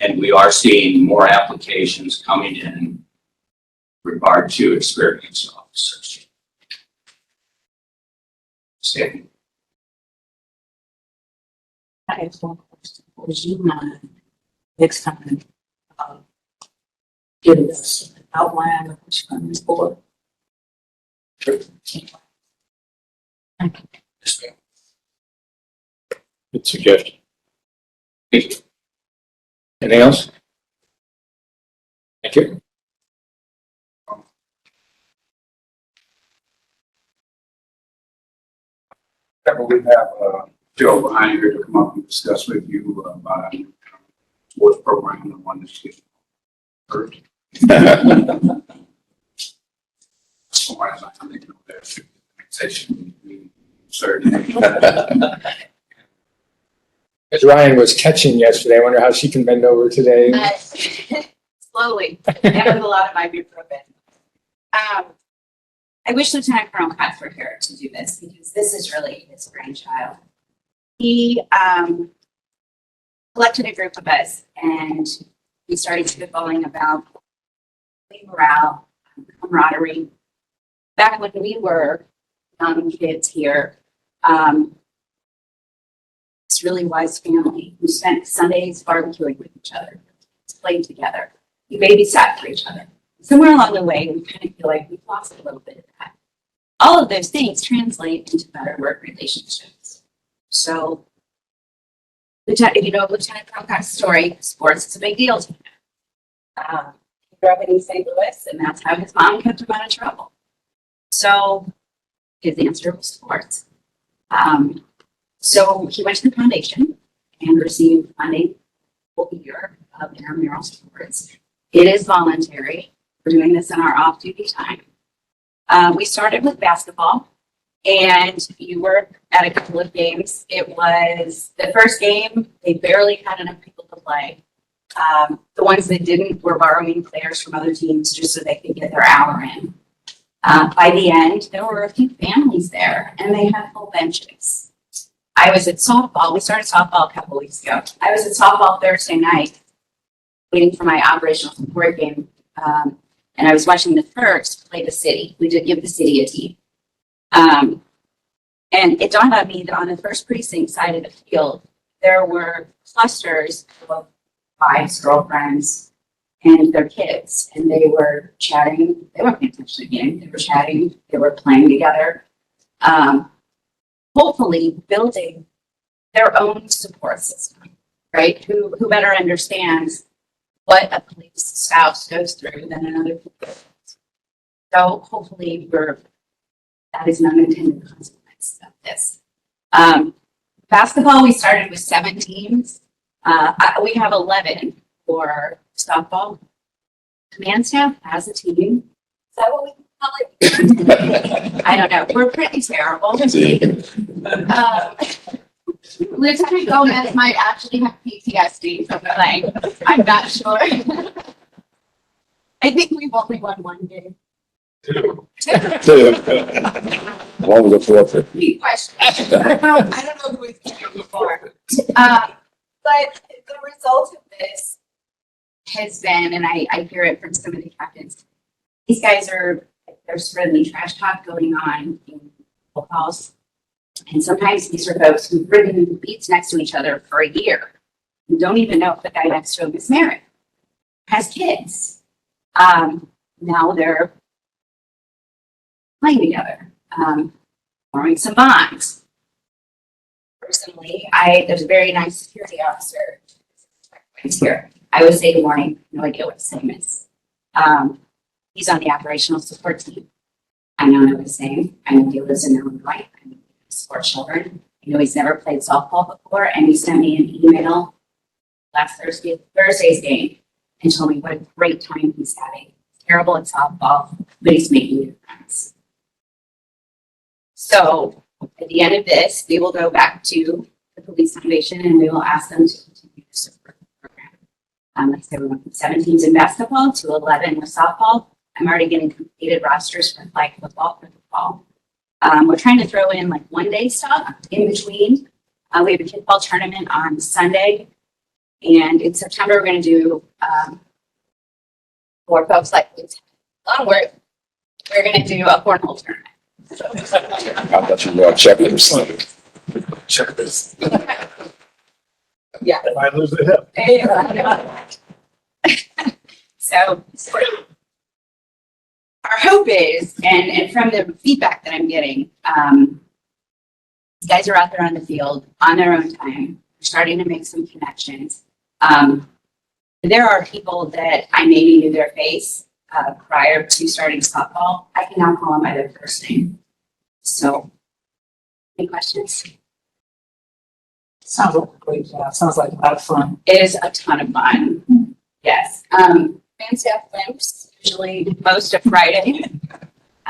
And we are seeing more applications coming in regard to experienced officers. Stan? I have 1 question. Would you mind next time giving us an outline of what you're going to report? Thank you. Yes, ma'am. Good suggestion. Thank you. Anything else? Thank you. We have Joe behind here to come up and discuss with you about a sports program, the one that's getting hurt. As far as I think, there's an organization we serve. As Ryan was catching yesterday, I wonder how she can bend over today. Slowly. That was a lot of ibuprofen. I wish Lieutenant Colonel Cox were here to do this because this is really his brainchild. He collected a group of us and we started spitballing about morale, camaraderie. Back when we were young kids here, this really was family. We spent Sundays barbecuing with each other, played together. We babysat for each other. Somewhere along the way, we kind of feel like we've lost a little bit of that. All of those things translate into better work relationships. So, if you know Lieutenant Colonel Cox's story, sports is a big deal to him. He grew up in East St. Louis, and that's how his mom kept him out of trouble. So his answer was sports. So he went to the foundation and received funding for a year of intramural sports. It is voluntary. We're doing this in our off-duty time. We started with basketball, and you were at a couple of games. It was the first game, they barely had enough people to play. The ones that didn't were borrowing players from other teams just so they could get their hour in. By the end, there were a few families there, and they had full benches. I was at softball. We started softball a couple weeks ago. I was at softball Thursday night, waiting for my operational support game, and I was watching the First play the city. We did give the city a team. And it dawned on me that on the First Precinct side of the field, there were clusters of wives, girlfriends, and their kids. And they were chatting. They weren't paying attention to the game. They were chatting. They were playing together. Hopefully building their own support system, right? Who better understands what a police spouse goes through than another people. So hopefully that is an unintended consequence of this. Basketball, we started with 7 teams. We have 11 for softball. Command staff has a team. Is that what we call it? I don't know. We're pretty terrible. Lieutenant Gomez might actually have PTSD from playing. I'm not sure. I think we've only won 1 game. Two. One was a forfeit. Good question. I don't know who it's been before. But the result of this has been, and I hear it from some of the captains, these guys there's friendly trash talk going on in phone calls. And sometimes these are folks who've ridden beats next to each other for a year and don't even know if the guy next to him is married, has kids. Now they're playing together, forming some bonds. Personally, there's a very nice security officer here. I would say good morning, no idea what his name is. He's on the operational support team. I know his name. I know he lives in Illinois. I know he supports children. I know he's never played softball before, and he sent me an email last Thursday's game, and told me what a great time he's having. Terrible at softball, but he's making new friends. So at the end of this, we will go back to the police foundation and we will ask them to continue to support the program. Like I said, we went from 7 teams in basketball to 11 with softball. I'm already getting completed rosters for flag football for the fall. We're trying to throw in like 1-day stuff in between. We have a kickball tournament on Sunday. And in September, we're going to do, for folks like onward, we're going to do a cornhole tournament. I'll let you know, check this. Check this. Yeah. If I lose the hip. So our hope is, and from the feedback that I'm getting, these guys are out there on the field on their own time. They're starting to make some connections. There are people that I maybe knew their face prior to starting softball. I can now call them by their first name. So, any questions? Sounds like a great job. Sounds like a lot of fun. It is a ton of fun. Yes. Fan staff limps, usually most of Friday.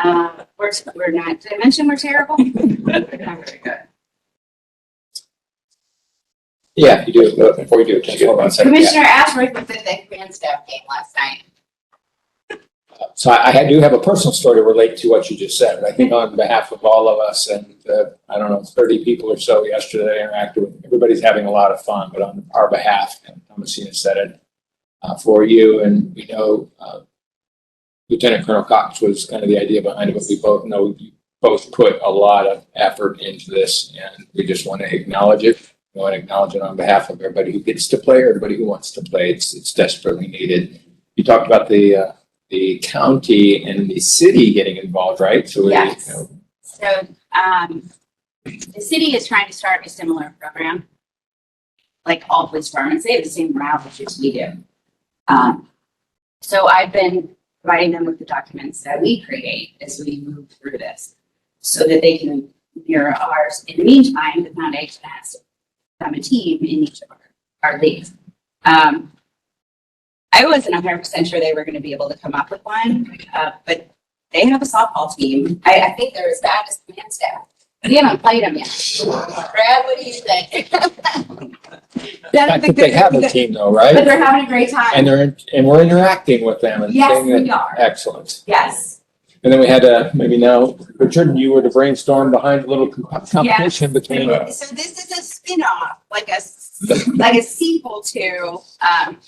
We're not, did I mention we're terrible? We're not very good. Yeah, you do, before you do, just hold on a second. Commissioner Ashworth was at the fan staff game last night. So I do have a personal story to relate to what you just said. I think on behalf of all of us and, I don't know, 30 people or so yesterday I interacted with, everybody's having a lot of fun, but on our behalf, and Thomasina said it, for you, and we know Lieutenant Colonel Cox was kind of the idea behind it, but we both know you both put a lot of effort into this, and we just want to acknowledge it. We want to acknowledge it on behalf of everybody who gets to play or everybody who wants to play. It's desperately needed. You talked about the county and the city getting involved, right? So Yes. You know. So the city is trying to start a similar program, like all police departments. They have the same morale issues we do. So I've been providing them with the documents that we create as we move through this so that they can mirror ours. In the meantime, the foundation has to become a team in each of our leagues. I wasn't 100% sure they were going to be able to come up with one, but they have a softball team. I think they're as bad as the command staff. We haven't played them yet. Brad, what do you think? I think they have a team though, But right? they're having a great time. And we're interacting with them and Yes, saying that- we are. Excellent. Yes. And then we had maybe now, Richard, you were to brainstorm behind a little competition between. So this is a spin-off, like a sequel to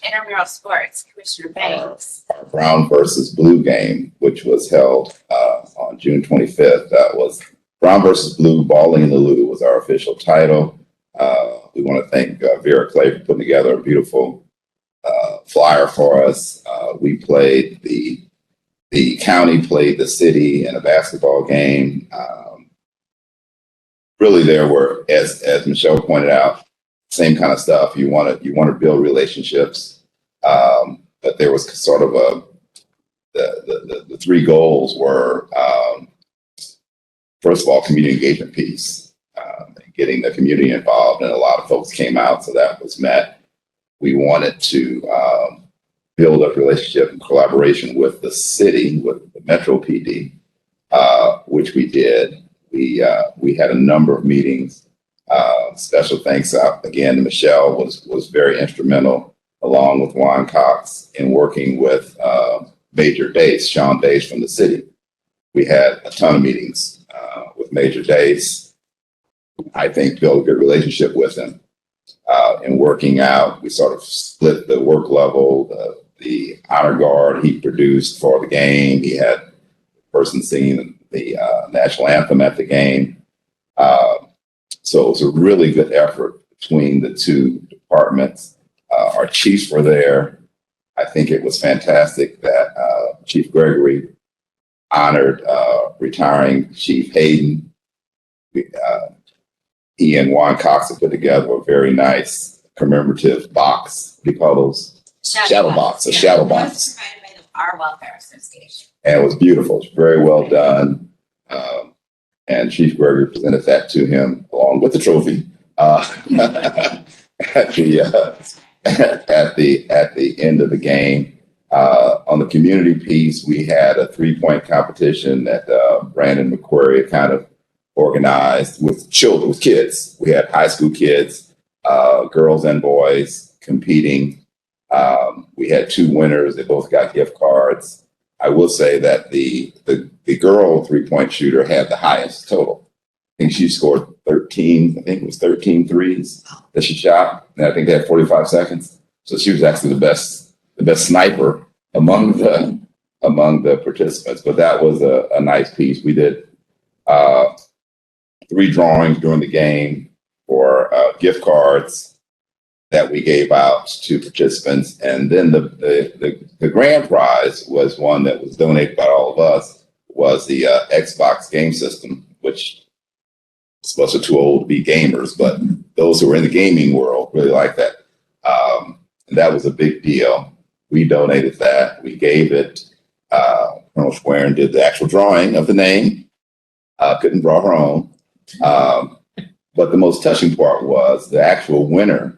intramural sports, Commissioner Banks. Our Brown versus Blue game, which was held on June 25th. That was Brown versus Blue, Balling in the Lou was our official title. We want to thank Vera Clay for putting together a beautiful flyer for us. We played the county played the city in a basketball game. Really, there were, as Michelle pointed out, same kind of stuff. You want to build relationships, but there was sort of the three goals were first of all, community engagement piece, getting the community involved, and a lot of folks came out, so that was met. We wanted to build up relationship and collaboration with the city, with the Metro PD, which we did. We had a number of meetings. Special thanks out again to Michelle was very instrumental, along with Juan Cox, in working with Major Dace, Sean Dace from the city. We had a ton of meetings with Major Dace. I think built a good relationship with him. In working out, we sort of split the work level, the honor guard he produced for the game. He had a person singing the national anthem at the game. So it was a really good effort between the two departments. Our chiefs were there. I think it was fantastic that Chief Gregory honored retiring Chief Hayden. He and Juan Cox have put together a very nice commemorative box. What do you call those? Shadow box, a shadow box. Provided by our welfare association. And it was beautiful. It's very well done. And Chief Gregory presented that to him along with the trophy at the end of the game. On the community piece, we had a 3-point competition that Brandon McQuarrie kind of organized with children, with kids. We had high school kids, girls and boys competing. We had 2 winners. They both got gift cards. I will say that the girl 3-point shooter had the highest total. I think she scored 13, I think it was 13 threes that she shot. And I think they had 45 seconds. So she was actually the best sniper among the participants. But that was a nice piece. We did 3 drawings during the game for gift cards that we gave out to participants. And then the grand prize was one that was donated by all of us, was the Xbox game system, which was too old to be gamers, but those who were in the gaming world really liked that. And that was a big deal. We donated that. We gave it. Colonel Schwerin did the actual drawing of the name. Couldn't draw her own. But the most touching part was the actual winner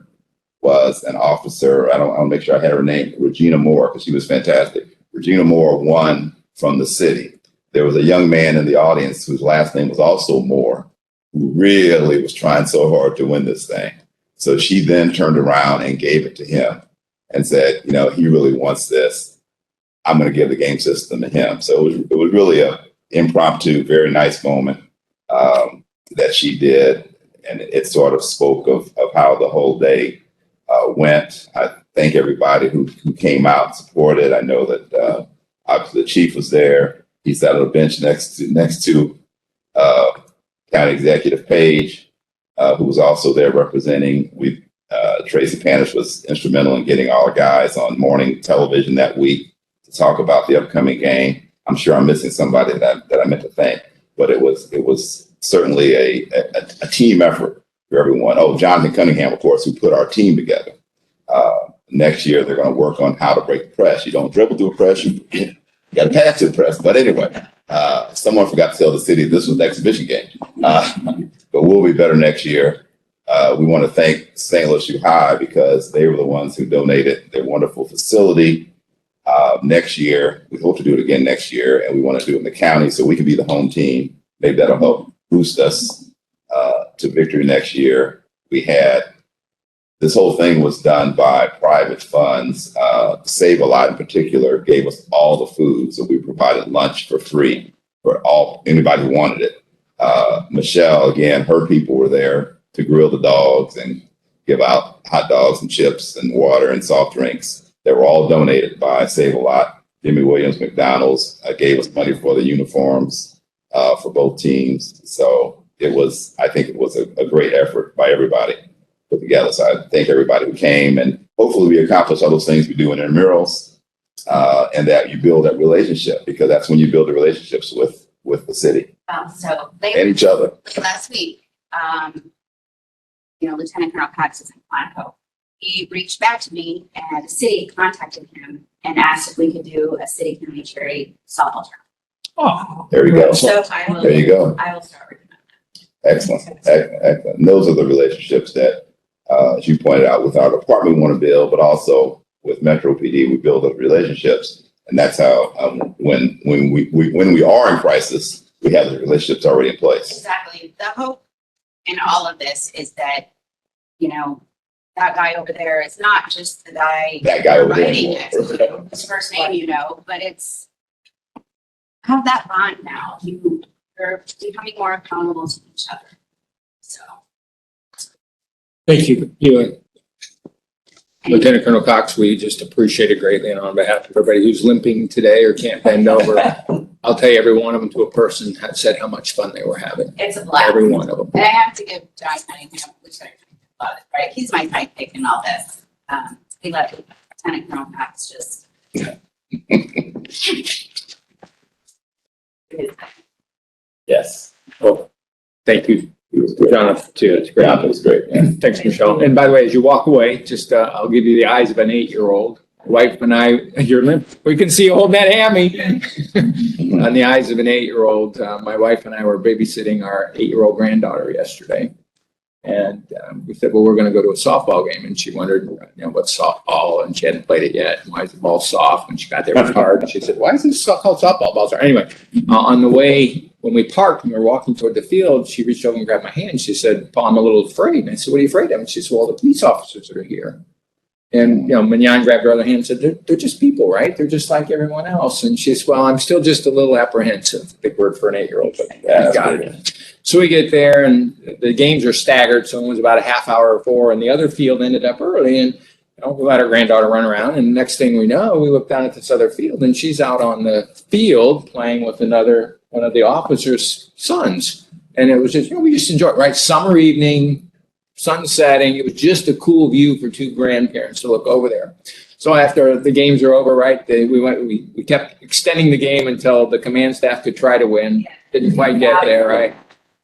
was an officer. I'll make sure I had her name, Regina Moore, because she was fantastic. Regina Moore won from the city. There was a young man in the audience whose last name was also Moore, who really was trying so hard to win this thing. So she then turned around and gave it to him and said, he really wants this. I'm going to give the game system to him. So it was really a impromptu, very nice moment that she did. And it sort of spoke of how the whole day went. I thank everybody who came out and supported. I know that obviously the chief was there. He sat on a bench next to County Executive Page, who was also there representing. Tracy Panish was instrumental in getting all the guys on morning television that week to talk about the upcoming game. I'm sure I'm missing somebody that I meant to thank, but it was certainly a team effort for everyone. Oh, Jonathan Cunningham, of course, who put our team together. Next year, they're going to work on how to break the press. You don't dribble through a press, you got a pass to the press. But anyway, someone forgot to tell the city this was the exhibition game. But we'll be better next year. We want to thank St. Louis U High because they were the ones who donated their wonderful facility. Next year, we hope to do it again next year, and we want to do it in the county so we can be the home team. Maybe that'll help boost us to victory next year. We had this whole thing was done by private funds. Save a Lot in particular gave us all the food, so we provided lunch for free for anybody who wanted it. Michelle, again, her people were there to grill the dogs and give out hot dogs and chips and water and soft drinks. They were all donated by Save a Lot. Jimmy Williams McDonald's gave us money for the uniforms for both teams. So I think it was a great effort by everybody put together. So I thank everybody who came, and hopefully we accomplish all those things we do in our murals, and that you build that relationship, because that's when you build the relationships with the city So and each other. last week, Lieutenant Colonel Cox is in Quantico. He reached back to me, and the city contacted him and asked if we could do a city county charity softball tournament. Oh, There you go. So There you go. I will start working on Excellent. Excellent. And those are the relationships that, as you pointed out, with our department we want to build, but also with Metro PD, we build those relationships. And that's how, when we are in crisis, we have the relationships already in place. Exactly. The hope in all of this is that, that guy over there is not just the guy That guy over there. writing next to you, his first name, but it's have that bond now. You're becoming more accountable to each other. So thank you. Lieutenant Colonel Cox, we just appreciate it greatly. And on behalf of everybody who's limping today or can't bend over, I'll tell you every one of them to a person had said how much fun they were having. it's a blast. Every one of them. And I have to give John Cunningham, right? He's my sidekick in all this. He let Lieutenant Colonel Cox just. Yes. Well, thank you, Jonathan, too. It's great. Yeah, it was great. Yeah. Thanks, Michelle. And by the way, as you walk away, just, I'll give you the eyes of an 8-year-old. Wife and I, you're limp. We can see you holding that hammy. On the eyes of an 8-year-old, my wife and I were babysitting our 8-year-old granddaughter yesterday. And we said, well, we're going to go to a softball game. And she wondered, what's softball? And she hadn't played it yet. And why is the ball soft? When she got there, it was hard. And she said, why is this called softball? Balls are. Anyway, on the way, when we parked and we were walking toward the field, she reached over and grabbed my hand. She said, Paul, I'm a little afraid. And I said, what are you afraid of? And she said, well, the police officers that are here. And, Mignon grabbed her other hand and said, they're just people, right? They're just like everyone else. And she said, well, I'm still just a little apprehensive. Big word for an 8-year-old, but I got it. So we get there and the games are staggered. So it was about a half hour before, and the other field ended up early. And we let our granddaughter run around. And the next thing we know, we look down at this other field, and she's out on the field playing with one of the officers' sons. And it was just, we just enjoyed it, right? Summer evening, sun setting. It was just a cool view for two grandparents to look over there. So after the games are over, right, we kept extending the game until the command staff could try to win. Didn't quite get there, right?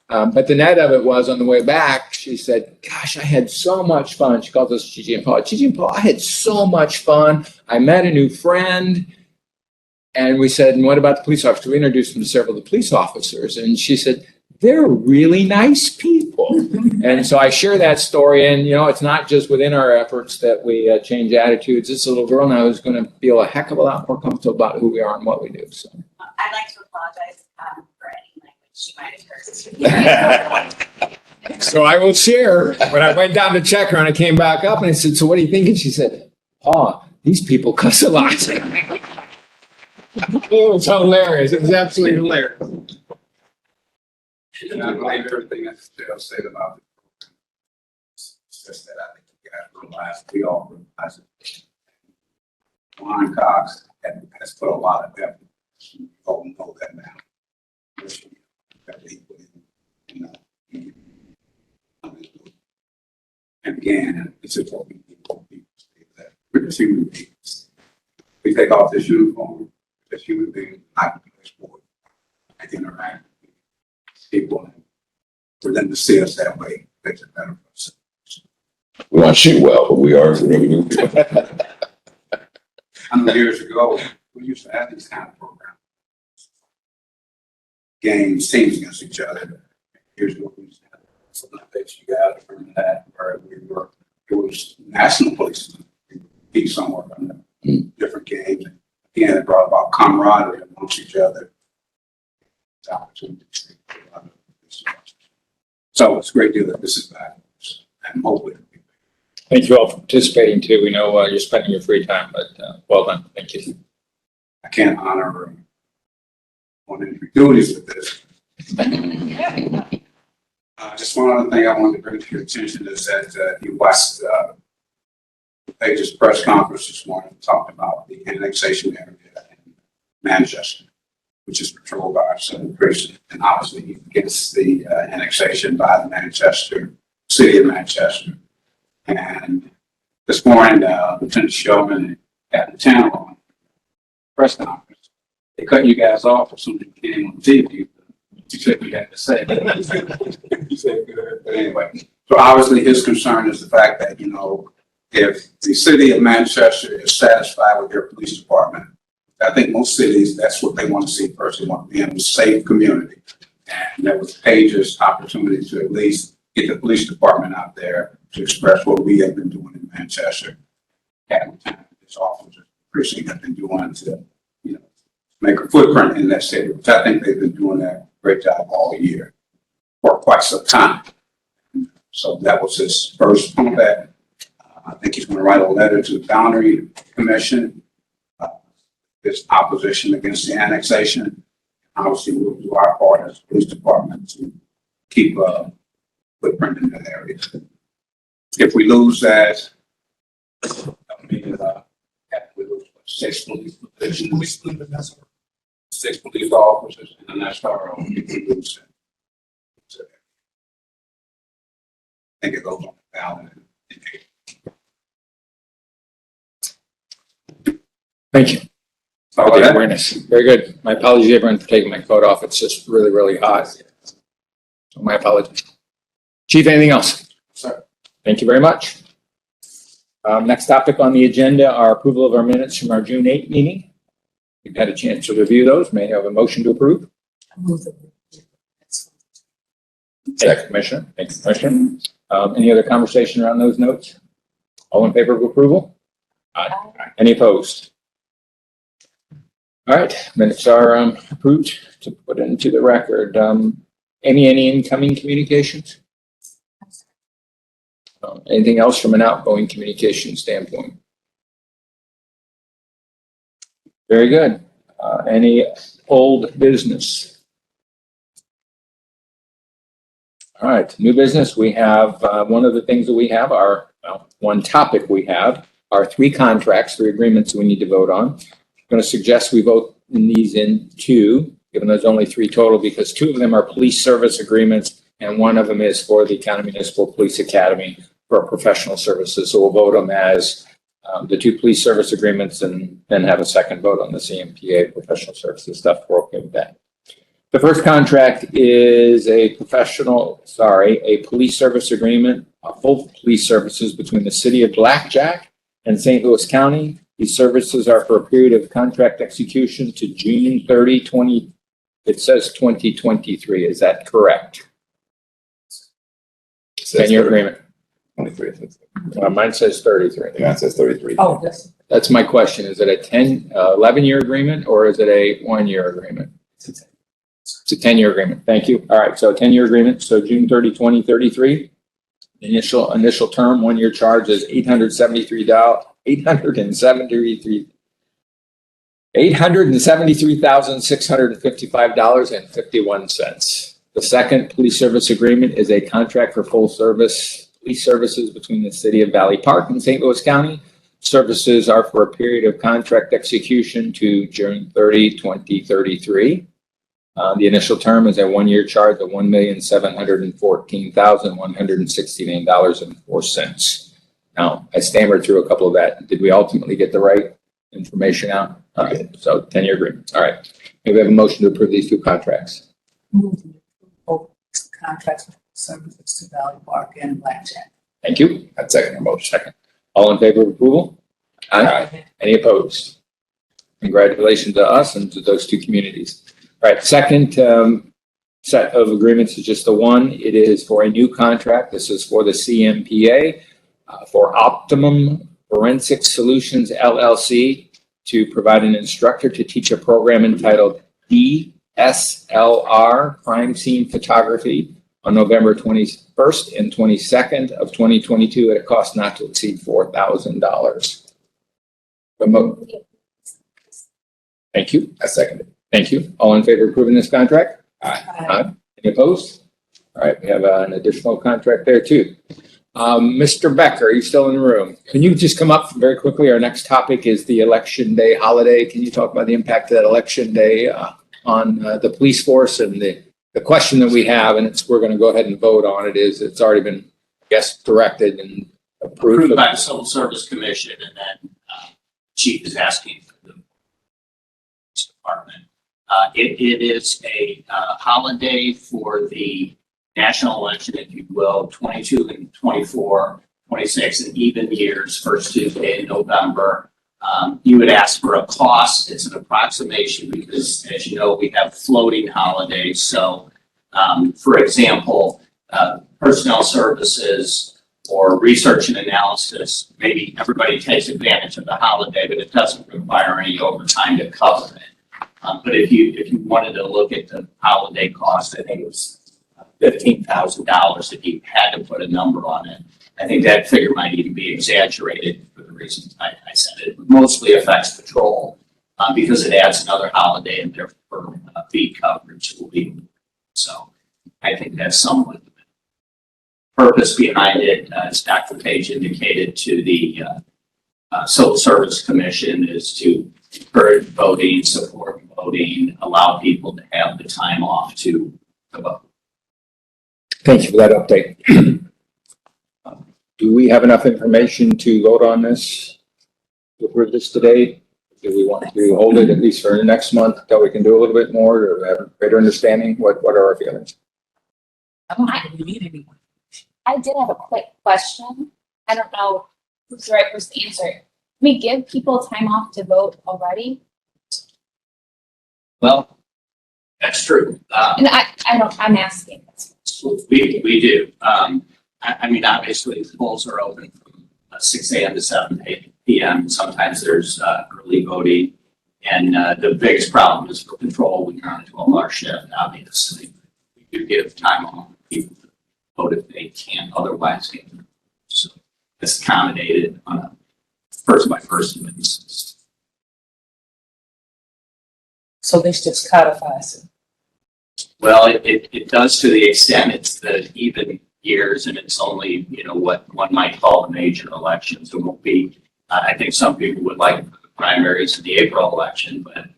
But the net of it was, on the way back, she said, gosh, I had so much fun. She calls us Gigi and Paul. Gigi and Paul, I had so much fun. I met a new friend. And we said, and what about the police officers? We introduced them to several of the police officers. And she said, they're really nice people. And so I share that story. And, it's not just within our efforts that we change attitudes. This little girl now is going to feel a heck of a lot more comfortable about who we are and what we do. So I'd like to apologize for any language she might have heard. So I will share. When I went down to check her and I came back up and I said, so what do you think? And she said, oh, these people cuss a lot. It was hilarious. It was absolutely hilarious. And I believe everything that Phil said about the program. It's just that I think you guys realize, we all realize it. Warren Cox has put a lot of effort. You all know that now. And again, it's important people that we're just human beings. We take off this uniform, as human beings, not to play sport, and interact with people. And for them to see us that way makes it better for us. We don't shoot well, but we are. I know years ago, we used to have these kind of programs. games, teams against each other. Here's what we had. So you got from that where we were, it was national police. Be somewhere on the different games. Again, it brought about camaraderie amongst each other. So it's a great deal that this is back. And hopefully. Thank you all for participating too. We know you're spending your free time, but well done. Thank you. I can't honor on any duties with this. Just one other thing I wanted to bring to your attention is that you watched Page's press conference this morning talking about the annexation area in Manchester, which is controlled by our Southern Christian, and obviously against the annexation by the Manchester, city of Manchester. And this morning, Lieutenant Showman and Captain Channel on press conference, they cut you guys off as soon as you came on TV. You said you had to say. You said good. But anyway, so obviously his concern is the fact that, you know, if the city of Manchester is satisfied with their police department, I think most cities, that's what they want to see first. They want to be in a safe community. And that was Page's opportunity to at least get the police department out there to express what we have been doing in Manchester. At the time, this officer precinct have been doing to, you know, make a footprint in that city, which I think they've been doing that great job all year for quite some time. So that was his first point that I think he's going to write a letter to the Boundary Commission, his opposition against the annexation. Obviously, we'll do our part as police department to keep a footprint in that area. If we lose that, I mean, we lose 6 police positions, 6 police officers, and that's our own. If we lose it. So, I think it goes on the ballot. Thank you. So For the that- awareness. Very good. My apologies everyone for taking my coat off. It's just really, really hot. So my apologies. Chief, anything else? Sir. Thank you very much. Next topic on the agenda are approval of our minutes from our June 8th meeting. You've had a chance to review those. May I have a motion to approve? Thank you, Commissioner. Thank you, Commissioner. Any other conversation around those notes? All in favor of approval? Aye. Any opposed? All right, minutes are approved to put into the record. Any incoming communications? Anything else from an outgoing communication standpoint? Very good. Any old business? All right, new business. We have one of the things that we have are, one topic we have are 3 contracts, 3 agreements we need to vote on. I'm going to suggest we vote these in 2, given there's only 3 total, because 2 of them are police service agreements and 1 of them is for the County Municipal Police Academy for professional services. So we'll vote them as the 2 police service agreements and then have a second vote on the CMPA professional services stuff. We're okay with that. The first contract is a police service agreement, full police services between the city of Blackjack and St. Louis County. These services are for a period of contract execution to June 30, 2023. Is that correct? 10-year agreement. 23. Mine says 33. Yeah, it says 33. Oh, yes. That's my question. Is it a 11-year agreement or is it a 1-year agreement? It's a 10-year agreement. Thank you. All right. So 10-year agreement. So June 30, 2033. Initial term, 1-year charge is $873,655.51. The second police service agreement is a contract for full service police services between the city of Valley Park and St. Louis County. Services are for a period of contract execution to June 30, 2033. The initial term is a 1-year charge of $1,714,169.04. Now, I stammered through a couple of that. Did we ultimately get the right information out? All right, so 10-year agreement. All right. Maybe we have a motion to approve these 2 contracts. Contracts for services to Valley Park and Blackjack. Thank you. I'd second your motion. Second. All in favor of approval? Aye. Any opposed? Congratulations to us and to those 2 communities. All right, second set of agreements is just the one. It is for a new contract. This is for the CMPA for Optimum Forensic Solutions LLC to provide an instructor to teach a program entitled DSLR Crime Scene Photography on November 21st and 22nd of 2022 at a cost not to exceed $4,000. Thank you. I second it. Thank you. All in favor of approving this contract? Aye. Any opposed? All right, we have an additional contract there too. Mr. Becker, are you still in the room? Can you just come up very quickly? Our next topic is the Election Day holiday. Can you talk about the impact of that Election Day on the police force? And the question that we have, and we're going to go ahead and vote on it, is it's already been, I guess, directed and approved. Approved by the Civil Service Commission, and then Chief is asking for the police department. It is a holiday for the national election, if you will, 22 and 24, 26, and even years, first Tuesday in November. You would ask for a cost. It's an approximation because, as you know, we have floating holidays. So, for example, personnel services or research and analysis, maybe everybody takes advantage of the holiday, but it doesn't require any overtime to cover it. But if you wanted to look at the holiday cost, I think it was $15,000 if you had to put a number on it. I think that figure might even be exaggerated for the reasons I said. It mostly affects patrol because it adds another holiday and therefore fee coverage will be. So I think that's somewhat the purpose behind it, as Dr. Page indicated to the Civil Service Commission, is to encourage voting, support voting, allow people to have the time off to vote. Thank you for that update. Do we have enough information to vote on this, to approve this today? Do we want to hold it at least for next month until we can do a little bit more or have a greater understanding? What are our feelings? I don't think we need anyone. I did have a quick question. I don't know who's the right person to answer it. Can we give people time off to vote already? Well, that's true. And I'm asking. We do. I mean, obviously, the polls are open from 6 a.m. to 7 p.m. Sometimes there's early voting. And the biggest problem is for patrol when you're on a 12-hour shift, obviously. We do give time off for people to vote if they can't otherwise get them. So it's accommodated on a person-by-person basis. So this just codifies it. Well, it does to the extent it's the even years, and it's only, what one might call the major elections. It won't be, I think some people would like the primaries in the April election, but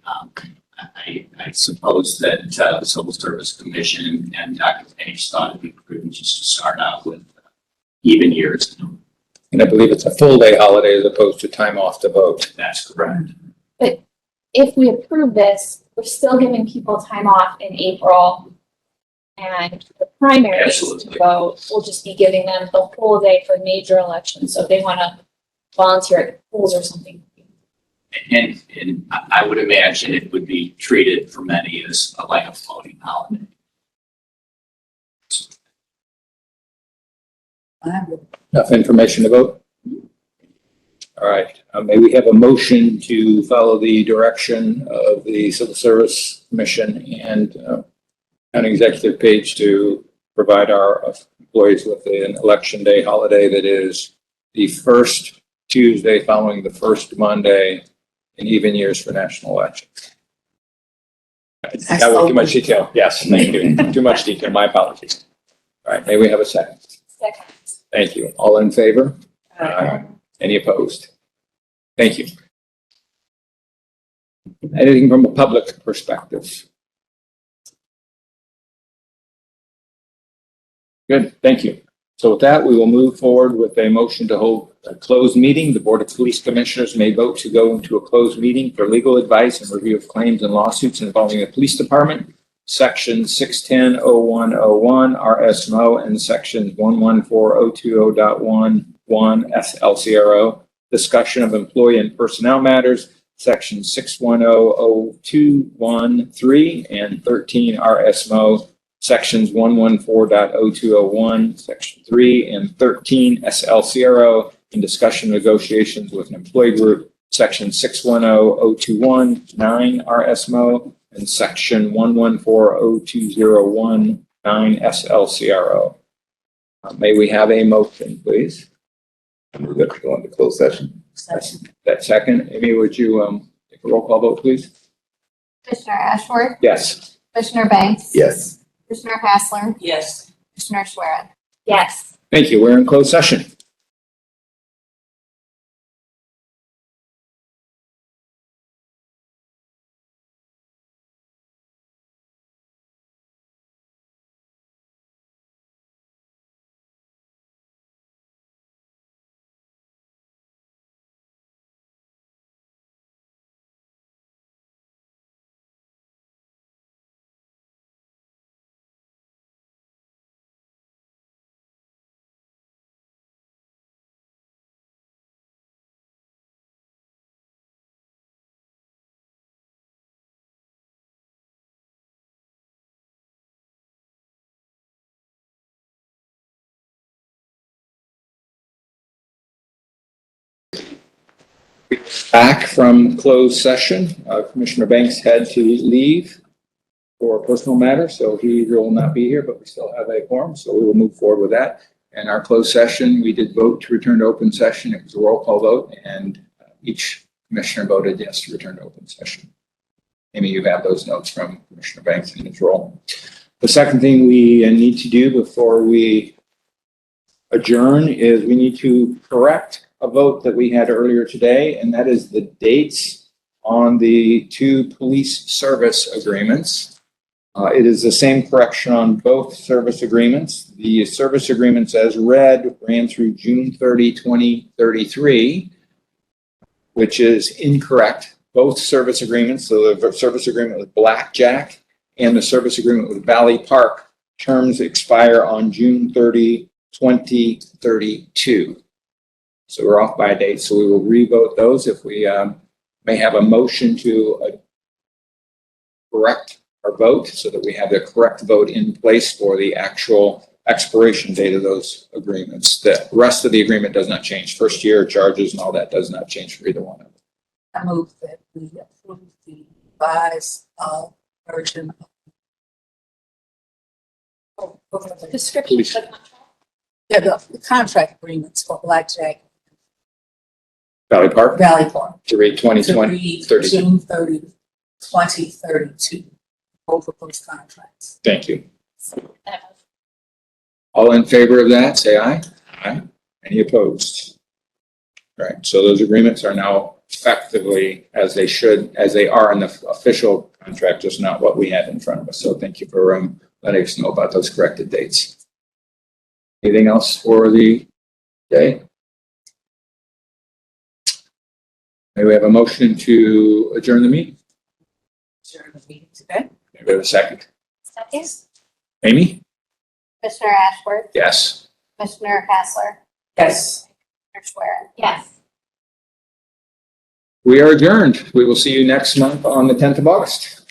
I suppose that the Civil Service Commission and Dr. Page thought it'd be prudent just to start out with even years. And I believe it's a full day holiday as opposed to time off to vote. That's correct. But if we approve this, we're still giving people time off in April. And the primaries to Absolutely. vote, we'll just be giving them the whole day for major elections. So if they want to volunteer at the polls or something. And I would imagine it would be treated for many as like a floating holiday. Enough information to vote? All right, may we have a motion to follow the direction of the Civil Service Commission and County Executive Page to provide our employees with an Election Day holiday that is the first Tuesday following the first Monday in even years for national elections. That was too much detail. Yes, thank you. Too much detail. My apologies. All right, may we have a second? Second. Thank you. All in favor? Aye. Any opposed? Thank you. Anything from a public perspective? Good, thank you. So with that, we will move forward with a motion to hold a closed meeting. The Board of Police Commissioners may vote to go into a closed meeting for legal advice and review of claims and lawsuits involving the police department, Section 610-0101 RSMO and Section 114020.11 SLCRO. Discussion of employee and personnel matters, Section 610-0213 and 13 RSMO Sections 114.0201, Section 3 and 13 SLCRO in discussion negotiations with an employee group, Section 610.021, 9 RSMO, and Section 114.0201, 9 SLCRO. May we have a motion, please? We're going to go into closed session. That second, Amy, would you take a roll call vote, please? Commissioner Ashworth, Yes. Commissioner Banks, Yes. Commissioner Hassler, Yes. Commissioner Schwerin. Yes. Thank you. We're in closed session. Back from closed session. Commissioner Banks had to leave for a personal matter, so he will not be here, but we still have a quorum, so we will move forward with that. And our closed session, we did vote to return to open session. It was a roll call vote, and each commissioner voted yes to return to open session. Amy, you have those notes from Commissioner Banks in his role. The second thing we need to do before we adjourn is we need to correct a vote that we had earlier today, and that is the dates on the 2 police service agreements. It is the same correction on both service agreements. The service agreements as read ran through June 30, 2033, which is incorrect. Both service agreements, so the service agreement with Blackjack and the service agreement with Valley Park, terms expire on June 30, 2032. So we're off by a date, so we will revote those. If we may have a motion to correct our vote so that we have the correct vote in place for the actual expiration date of those agreements. The rest of the agreement does not change. First year charges and all that does not change for either one of them. I move that we approve the revised version of Description of the contract. yeah, the contract agreements for Blackjack Valley Park, Valley Park. to read To 2020, read 32. June 30, 2032. Both of those contracts. Thank you. All in favor of that, say aye. Aye. Any opposed? All right, so those agreements are now effectively as they should, as they are in the official contract, just not what we have in front of us. So thank you for letting us know about those corrected dates. Anything else for the day? May we have a motion to adjourn the meeting? During the meeting today. May we have a second? Second. Amy? Commissioner Ashworth, Yes. Commissioner Hassler, Yes. Commissioner Schwerin. Yes. We are adjourned. We will see you next month on the 10th of August.